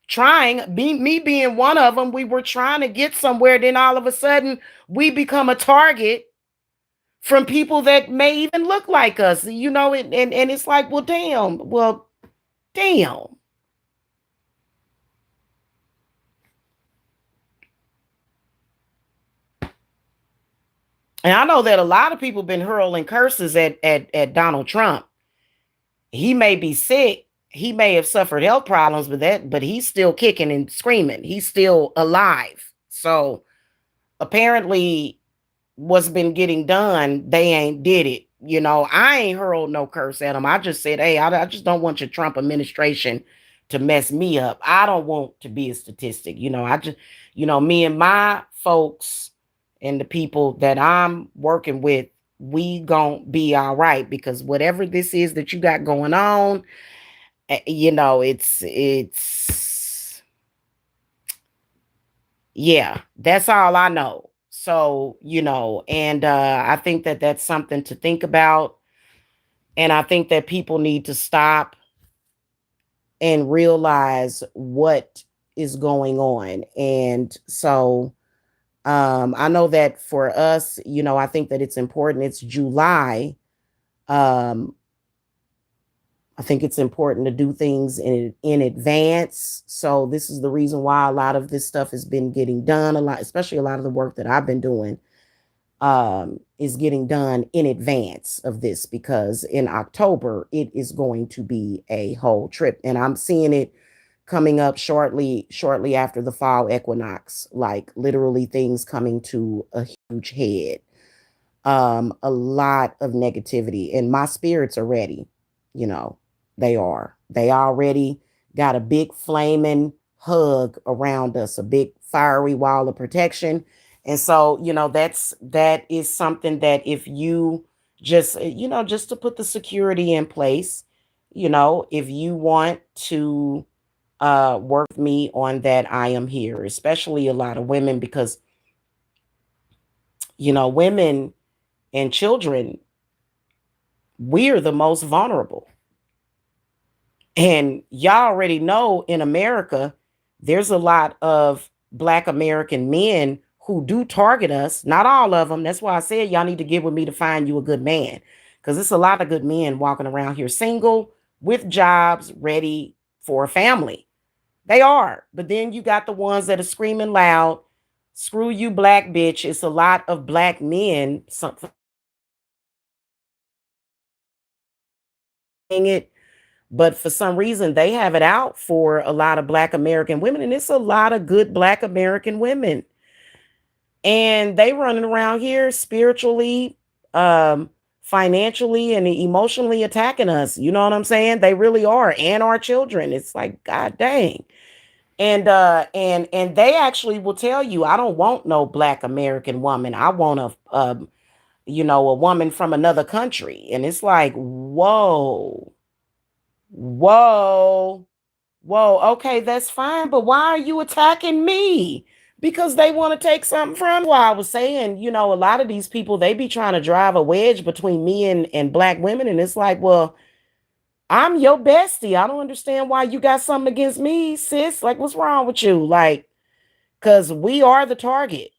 trying, me being one of them, we were trying to get somewhere. Then all of a sudden, we become a target from people that may even look like us, and it's like, well, damn. And I know that a lot of people been hurling curses at Donald Trump. He may be sick, he may have suffered health problems with that, but he's still kicking and screaming. He's still alive. So apparently what's been getting done, they ain't did it. I ain't hurled no curse at them. I just said, hey, I just don't want your Trump administration to mess me up. I don't want to be a statistic. I just, me and my folks and the people that I'm working with, we gonna be all right because whatever this is that you got going on, it's yeah, that's all I know. So, and I think that that's something to think about. And I think that people need to stop and realize what is going on. And so, I know that for us, I think that it's important. It's July. Um, I think it's important to do things in advance. So this is the reason why a lot of this stuff has been getting done a lot, especially a lot of the work that I've been doing is getting done in advance of this because in October it is going to be a whole trip, and I'm seeing it coming up shortly after the fall equinox, like literally things coming to a huge head. A lot of negativity, and my spirits are ready. You know, they already got a big flaming hug around us, a big fiery wall of protection. And so, that is something that if you just, just to put the security in place, if you want to work with me on that, I am here, especially a lot of women, because, women and children, we're the most vulnerable. And y'all already know in America, there's a lot of Black American men who do target us. Not all of them. That's why I said y'all need to get with me to find you a good man. Because it's a lot of good men walking around here single, with jobs, ready for a family. They are. But then you got the ones that are screaming loud, screw you, Black bitch. It's a lot of Black men saying it, but for some reason they have it out for a lot of Black American women, and it's a lot of good Black American women, and they running around here spiritually, financially, and emotionally attacking us. You know what I'm saying? They really are, and our children. It's like, god dang. And they actually will tell you, I don't want no Black American woman. I want a woman from another country. And it's like, whoa. Whoa, whoa, okay, that's fine, but why are you attacking me? Because they want to take something from me. Why I was saying, a lot of these people, they be trying to drive a wedge between me and Black women. And it's like, well, I'm your bestie. I don't understand why you got something against me, sis. Like, what's wrong with you? Like, because we are the target.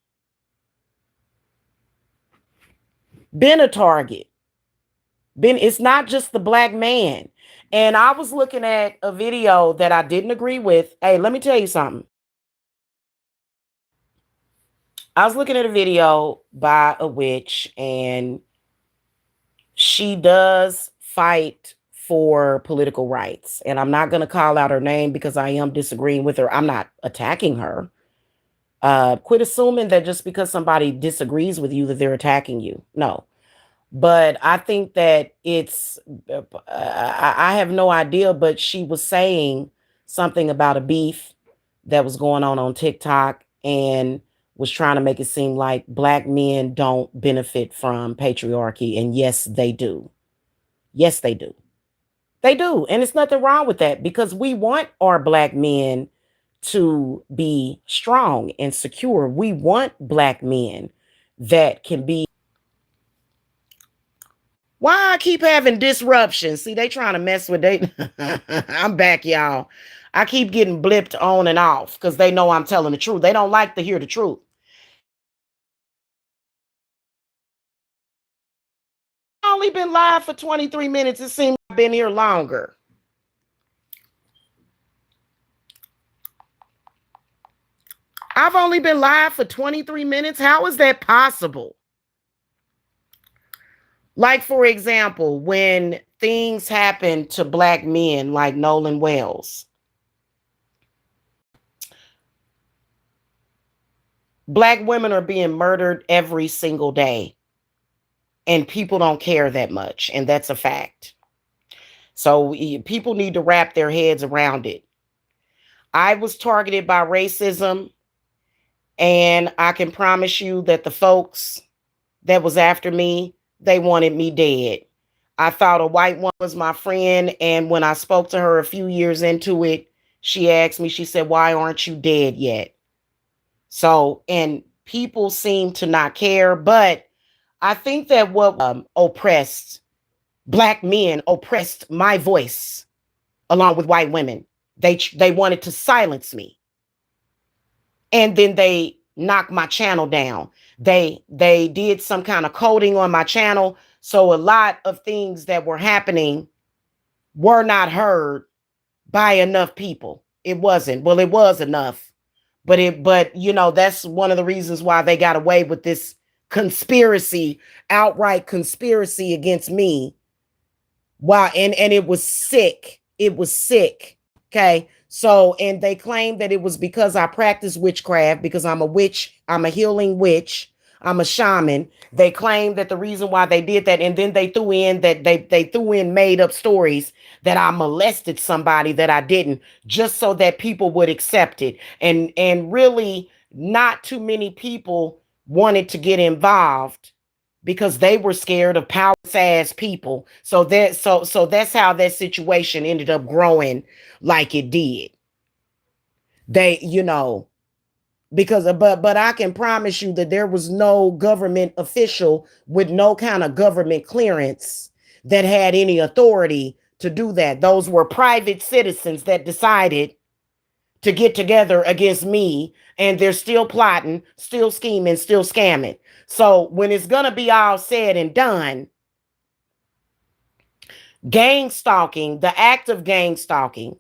Been a target. It's not just the black man. And I was looking at a video that I didn't agree with. Hey, let me tell you something. I was looking at a video by a witch, and she does fight for political rights. And I'm not going to call out her name because I am disagreeing with her. I'm not attacking her. Quit assuming that just because somebody disagrees with you that they're attacking you. No. But I think that I have no idea, but she was saying something about a beef that was going on TikTok, and was trying to make it seem like black men don't benefit from patriarchy. And yes, they do. Yes, they do. They do. And it's nothing wrong with that, because we want our black men to be strong and secure. We want black men that can be. Why I keep having disruptions? See, they trying to mess with they. I'm back, y'all. I keep getting blipped on and off because they know I'm telling the truth. They don't like to hear the truth. I've only been live for 23 minutes. It seems I've been here longer. I've only been live for 23 minutes. How is that possible? Like, for example, when things happen to black men like Nolan Wells, black women are being murdered every single day, and people don't care that much. And that's a fact. So people need to wrap their heads around it. I was targeted by racism, and I can promise you that the folks that was after me, they wanted me dead. I thought a white one was my friend, and when I spoke to her a few years into it, she asked me, she said, "Why aren't you dead yet?" So, and people seem to not care, but I think that what oppressed black men oppressed my voice along with white women. They wanted to silence me, and then they knocked my channel down. They did some kind of coding on my channel, so a lot of things that were happening were not heard by enough people. It wasn't. Well, it was enough, but you know, that's one of the reasons why they got away with this conspiracy, outright conspiracy against me. Wow, and it was sick. It was sick. Okay. So, and they claimed that it was because I practice witchcraft, because I'm a witch, I'm a healing witch, I'm a shaman. They claimed that the reason why they did that, and then they threw in that they threw in made up stories that I molested somebody that I didn't, just so that people would accept it. And really not too many people wanted to get involved because they were scared of power ass people. So that's how that situation ended up growing like it did. They, you know, because but I can promise you that there was no government official with no kind of government clearance that had any authority to do that. Those were private citizens that decided to get together against me, and they're still plotting, still scheming, still scamming. So when it's going to be all said and done, gang stalking, the act of gang stalking,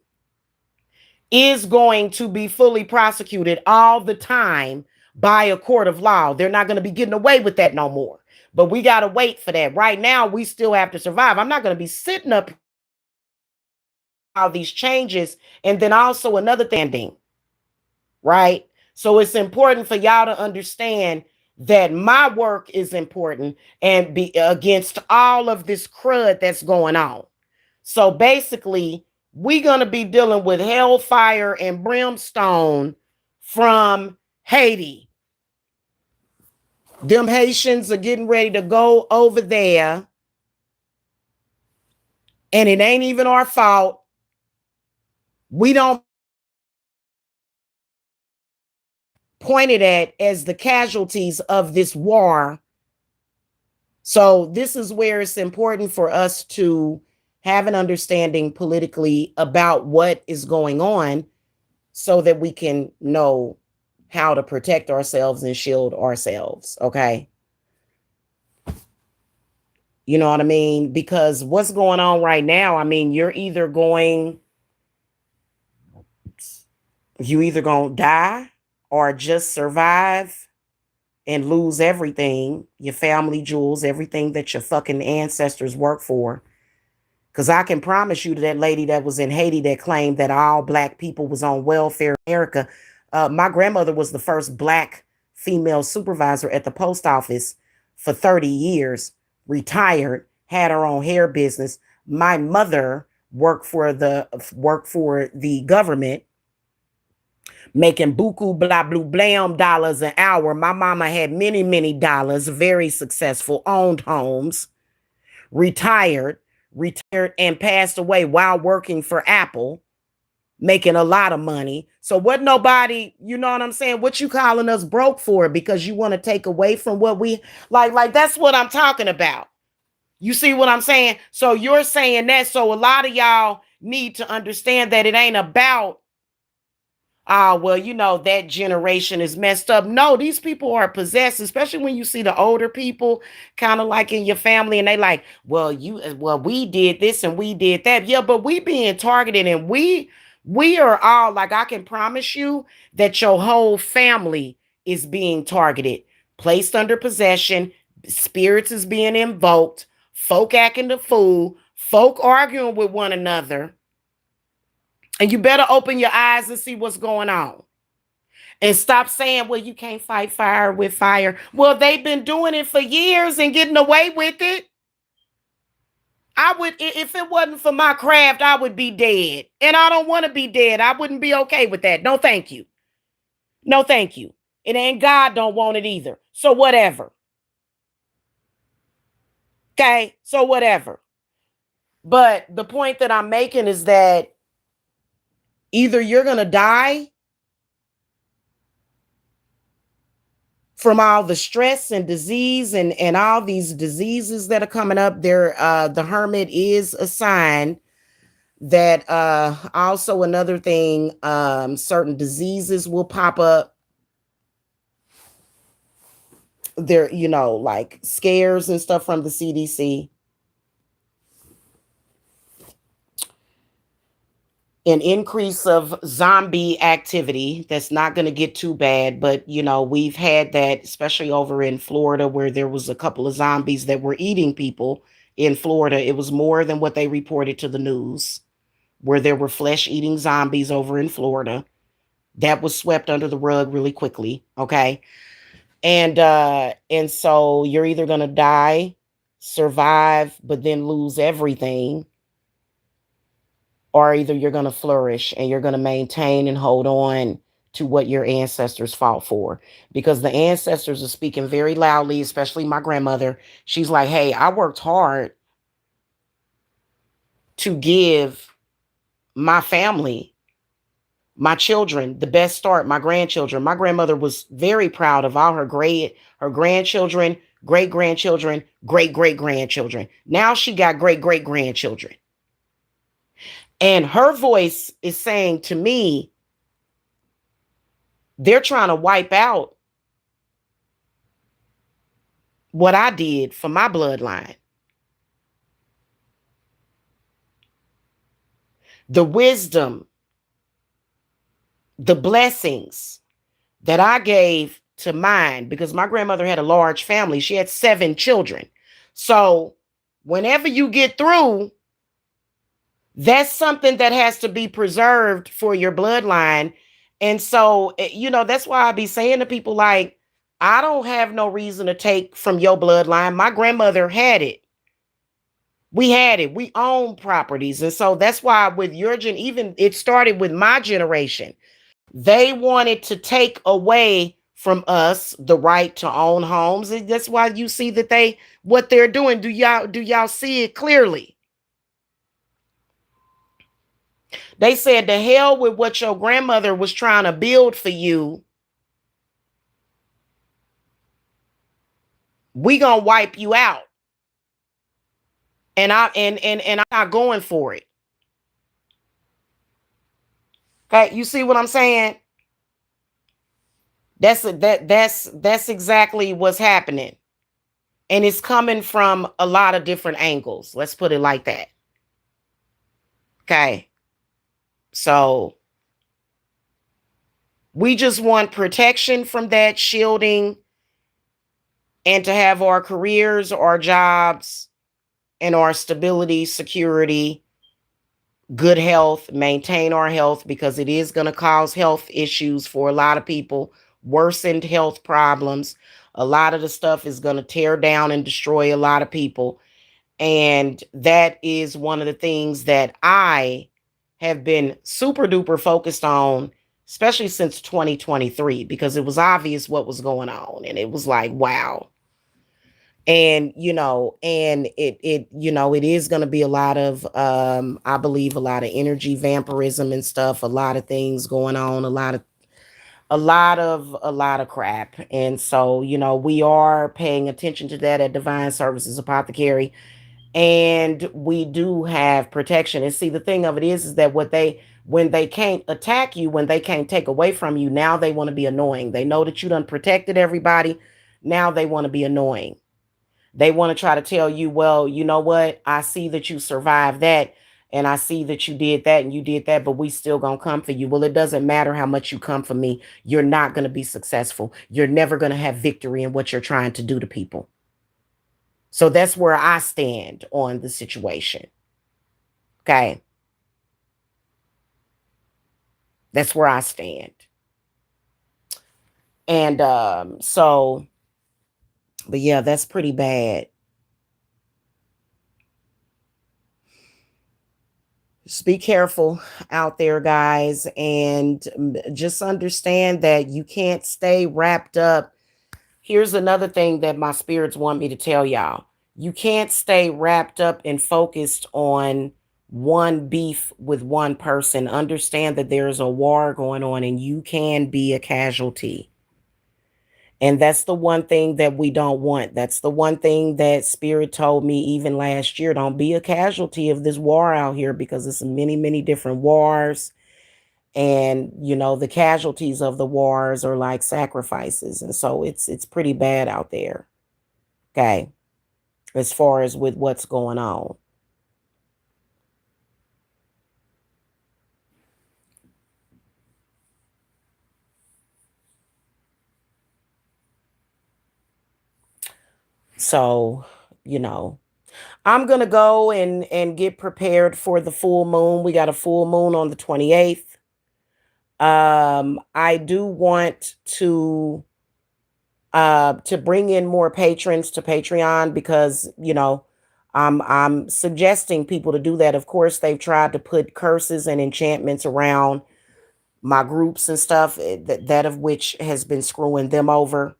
is going to be fully prosecuted all the time by a court of law. They're not going to be getting away with that no more. But we got to wait for that. Right now, we still have to survive. I'm not going to be sitting up all these changes. And then also another thing, right? So it's important for y'all to understand that my work is important and be against all of this crud that's going on. So basically, we're going to be dealing with hellfire and brimstone from Haiti. Them Haitians are getting ready to go over there, and it ain't even our fault. We don't point it at as the casualties of this war. So this is where it's important for us to have an understanding politically about what is going on, so that we can know how to protect ourselves and shield ourselves. Okay. You know what I mean? Because what's going on right now, I mean, you either going to die or just survive and lose everything, your family jewels, everything that your fucking ancestors worked for. Because I can promise you to that lady that was in Haiti that claimed that all black people was on welfare in America. My grandmother was the first black female supervisor at the post office for 30 years, retired, had her own hair business. My mother worked for the government, making buku blah blue blam dollars an hour. My mama had many, many dollars, very successful, owned homes, retired, retired and passed away while working for Apple, making a lot of money. So what nobody, you know what I'm saying? What you calling us broke for? Because you want to take away from what we like that's what I'm talking about. You see what I'm saying? So you're saying that. So a lot of y'all need to understand that it ain't about well, that generation is messed up. No, these people are possessed, especially when you see the older people kind of like in your family and they like, well, we did this and we did that. Yeah, but we being targeted and we are all like, I can promise you that your whole family is being targeted, placed under possession, spirits is being invoked, folk acting the fool, folk arguing with one another. And you better open your eyes and see what's going on. And stop saying, well, you can't fight fire with fire. Well, they've been doing it for years and getting away with it. I would, if it wasn't for my craft, I would be dead. And I don't want to be dead. I wouldn't be okay with that. No, thank you. No, thank you. It ain't God don't want it either. So whatever. Okay. So whatever. But the point that I'm making is that either you're going to die from all the stress and disease and all these diseases that are coming up there. The hermit is a sign that also another thing, certain diseases will pop up there, like scares and stuff from the CDC. An increase of zombie activity that's not going to get too bad, but we've had that, especially over in Florida, where there was a couple of zombies that were eating people in Florida. It was more than what they reported to the news, where there were flesh eating zombies over in Florida. That was swept under the rug really quickly. Okay. And so you're either going to die, survive, but then lose everything, or either you're going to flourish and you're going to maintain and hold on to what your ancestors fought for. Because the ancestors are speaking very loudly, especially my grandmother. She's like, hey, I worked hard to give my family, my children, the best start, my grandchildren. My grandmother was very proud of all her grandchildren, great grandchildren, great great grandchildren. Now she got great great grandchildren. And her voice is saying to me, they're trying to wipe out what I did for my bloodline. The wisdom, the blessings that I gave to mine, because my grandmother had a large family. She had 7 children. So whenever you get through, that's something that has to be preserved for your bloodline. And so, that's why I be saying to people like, I don't have no reason to take from your bloodline. My grandmother had it. We had it. We own properties. And so that's why with even it started with my generation. They wanted to take away from us the right to own homes. And that's why you see that what they're doing. Do y'all see it clearly? They said the hell with what your grandmother was trying to build for you. We gonna wipe you out. And I'm not going for it. Okay, you see what I'm saying? That's exactly what's happening. And it's coming from a lot of different angles. Let's put it like that. Okay. So we just want protection from that, shielding, and to have our careers, our jobs, and our stability, security, good health, maintain our health, because it is going to cause health issues for a lot of people, worsened health problems. A lot of the stuff is going to tear down and destroy a lot of people. And that is one of the things that I have been super duper focused on, especially since 2023, because it was obvious what was going on. And it was like, wow. And it is going to be a lot of I believe a lot of energy vampirism and stuff, a lot of things going on, a lot of crap. And so we are paying attention to that at Divine Services Apothecary, and we do have protection. And see, the thing of it is that when they can't attack you, when they can't take away from you, now they want to be annoying. They know that you done protected everybody. Now they want to be annoying. They want to try to tell you, well, you know what? I see that you survived that, and I see that you did that and you did that, but we still gonna come for you. Well, it doesn't matter how much you come for me. You're not gonna be successful. You're never gonna have victory in what you're trying to do to people. So that's where I stand on the situation. Okay. That's where I stand. And but yeah, that's pretty bad. Just be careful out there, guys, and just understand that you can't stay wrapped up. Here's another thing that my spirits want me to tell y'all. You can't stay wrapped up and focused on one beef with one person. Understand that there's a war going on and you can be a casualty. And that's the one thing that we don't want. That's the one thing that Spirit told me even last year. Don't be a casualty of this war out here, because it's many, many different wars. And the casualties of the wars are like sacrifices. And so it's pretty bad out there. Okay. As far as with what's going on. So, I'm going to go and get prepared for the full moon. We got a full moon on the 28th. I do want to bring in more patrons to Patreon, because I'm suggesting people to do that. Of course, they've tried to put curses and enchantments around my groups and stuff, that of which has been screwing them over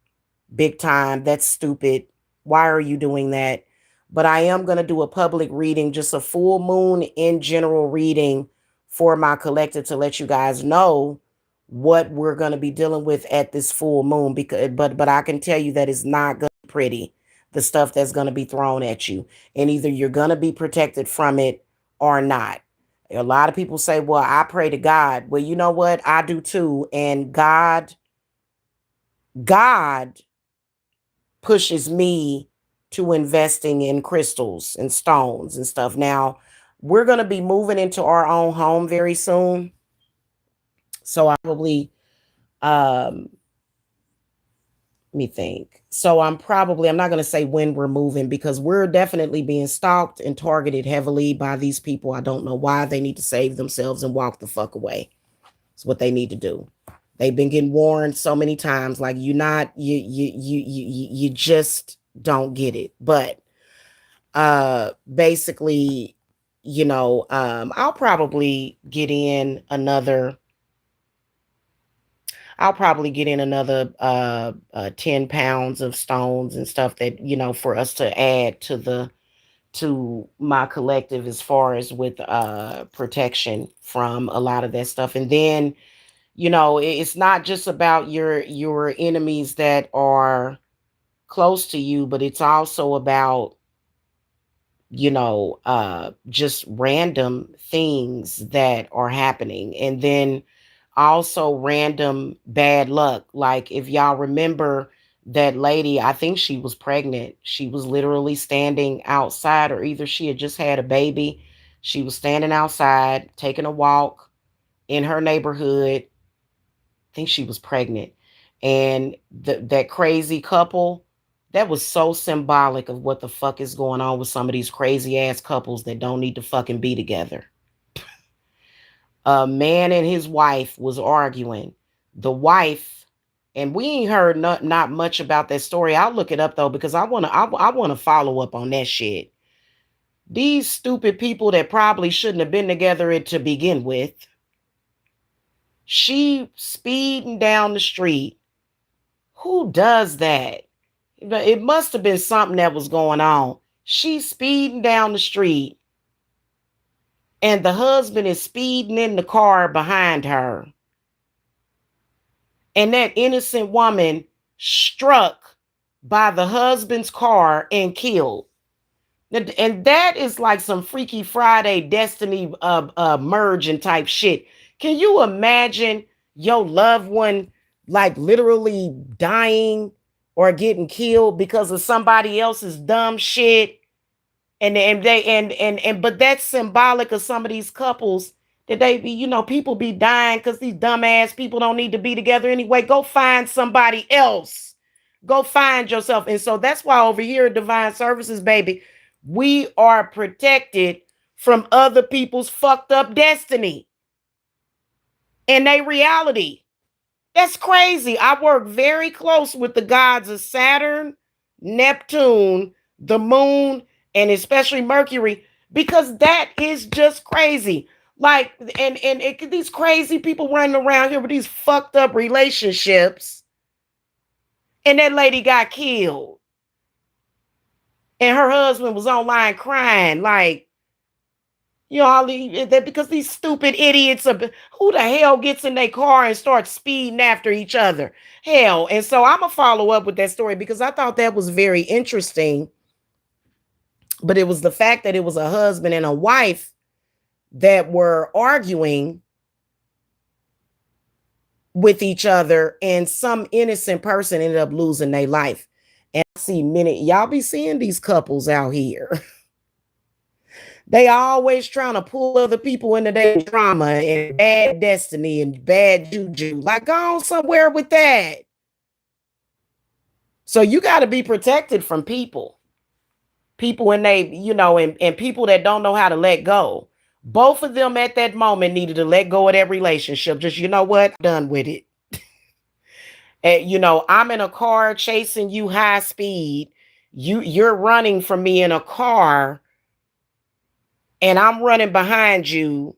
big time. That's stupid. Why are you doing that? But I am going to do a public reading, just a full moon in general reading for my collective, to let you guys know what we're going to be dealing with at this full moon. Because but I can tell you that it's not going to be pretty, the stuff that's going to be thrown at you, and either you're going to be protected from it or not. A lot of people say, well, I pray to God. Well, you know what? I do too. And God pushes me to investing in crystals and stones and stuff. Now, we're going to be moving into our own home very soon. So I probably, let me think. So I'm not going to say when we're moving, because we're definitely being stalked and targeted heavily by these people. I don't know why. They need to save themselves and walk the fuck away. It's what they need to do. They've been getting warned so many times. Like, you just don't get it. But basically, I'll probably get in another 10 pounds of stones and stuff, that for us to add to my collective, as far as with protection from a lot of that stuff. And then it's not just about your enemies that are close to you, but it's also about just random things that are happening. And then also random bad luck. Like, if y'all remember that lady, I think she was pregnant. She was literally standing outside, or either she had just had a baby. She was standing outside, taking a walk in her neighborhood. I think she was pregnant. And that crazy couple, that was so symbolic of what the fuck is going on with some of these crazy ass couples that don't need to fucking be together. A man and his wife was arguing. The wife, and we ain't heard not much about that story. I'll look it up though, because I want to follow up on that shit. These stupid people that probably shouldn't have been together to begin with. She speeding down the street. Who does that? It must have been something that was going on. She's speeding down the street, and the husband is speeding in the car behind her. And that innocent woman struck by the husband's car and killed. And that is like some Freaky Friday Destiny merging type shit. Can you imagine your loved one like literally dying or getting killed because of somebody else's dumb shit? And but that's symbolic of some of these couples that they be, people be dying because these dumbass people don't need to be together anyway. Go find somebody else. Go find yourself. And so that's why over here at Divine Services, baby, we are protected from other people's fucked up destiny and their reality. That's crazy. I work very close with the gods of Saturn, Neptune, the moon, and especially Mercury, because that is just crazy. Like, these crazy people running around here with these fucked up relationships, and that lady got killed, and her husband was online crying, like, because these stupid idiots who the hell gets in their car and starts speeding after each other? Hell. And so I'm gonna follow up with that story because I thought that was very interesting. But it was the fact that it was a husband and a wife that were arguing with each other, and some innocent person ended up losing their life. And I see y'all be seeing these couples out here. They always trying to pull other people into their drama and bad destiny and bad juju. Like, go on somewhere with that. So you got to be protected from people. People and and people that don't know how to let go. Both of them at that moment needed to let go of that relationship. Just, you know what? I'm done with it. And, I'm in a car chasing you high speed. You're running from me in a car, and I'm running behind you,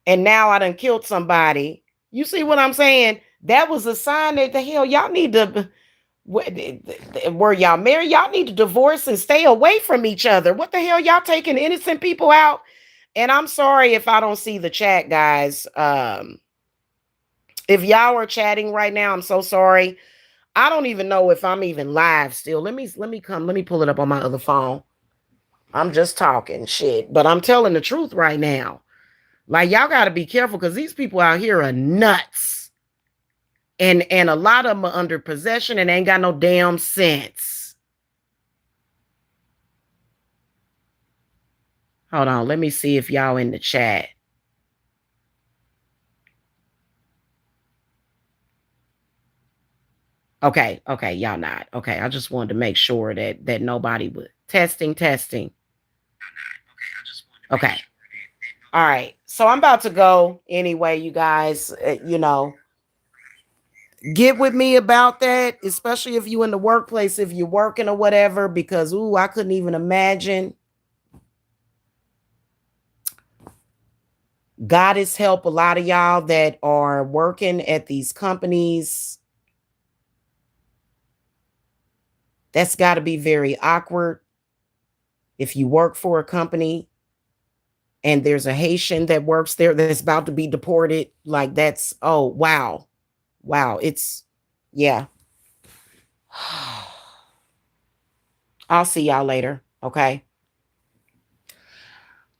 and now I done killed somebody. You see what I'm saying? That was a sign that the hell y'all need to, were y'all married? Y'all need to divorce and stay away from each other. What the hell? Y'all taking innocent people out? And I'm sorry if I don't see the chat, guys. If y'all are chatting right now, I'm so sorry. I don't even know if I'm even live still. Let me pull it up on my other phone. I'm just talking shit, but I'm telling the truth right now. Like, y'all got to be careful because these people out here are nuts. And a lot of them are under possession and ain't got no damn sense. Hold on. Let me see if y'all in the chat. Okay. Y'all not. Okay. I just wanted to make sure that nobody would. Testing. Okay. All right. So I'm about to go anyway, you guys. Get with me about that, especially if you in the workplace, if you're working or whatever, because I couldn't even imagine. God has helped a lot of y'all that are working at these companies. That's got to be very awkward if you work for a company and there's a Haitian that works there that's about to be deported. Like, that's, oh, wow. It's, yeah. I'll see y'all later. Okay.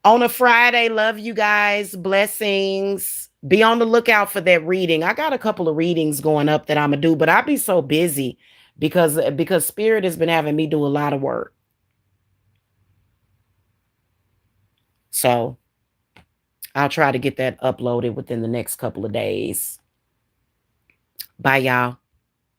On a Friday, love you guys. Blessings. Be on the lookout for that reading. I got a couple of readings going up that I'm going to do, but I'll be so busy because Spirit has been having me do a lot of work. So I'll try to get that uploaded within the next couple of days. Bye, y'all.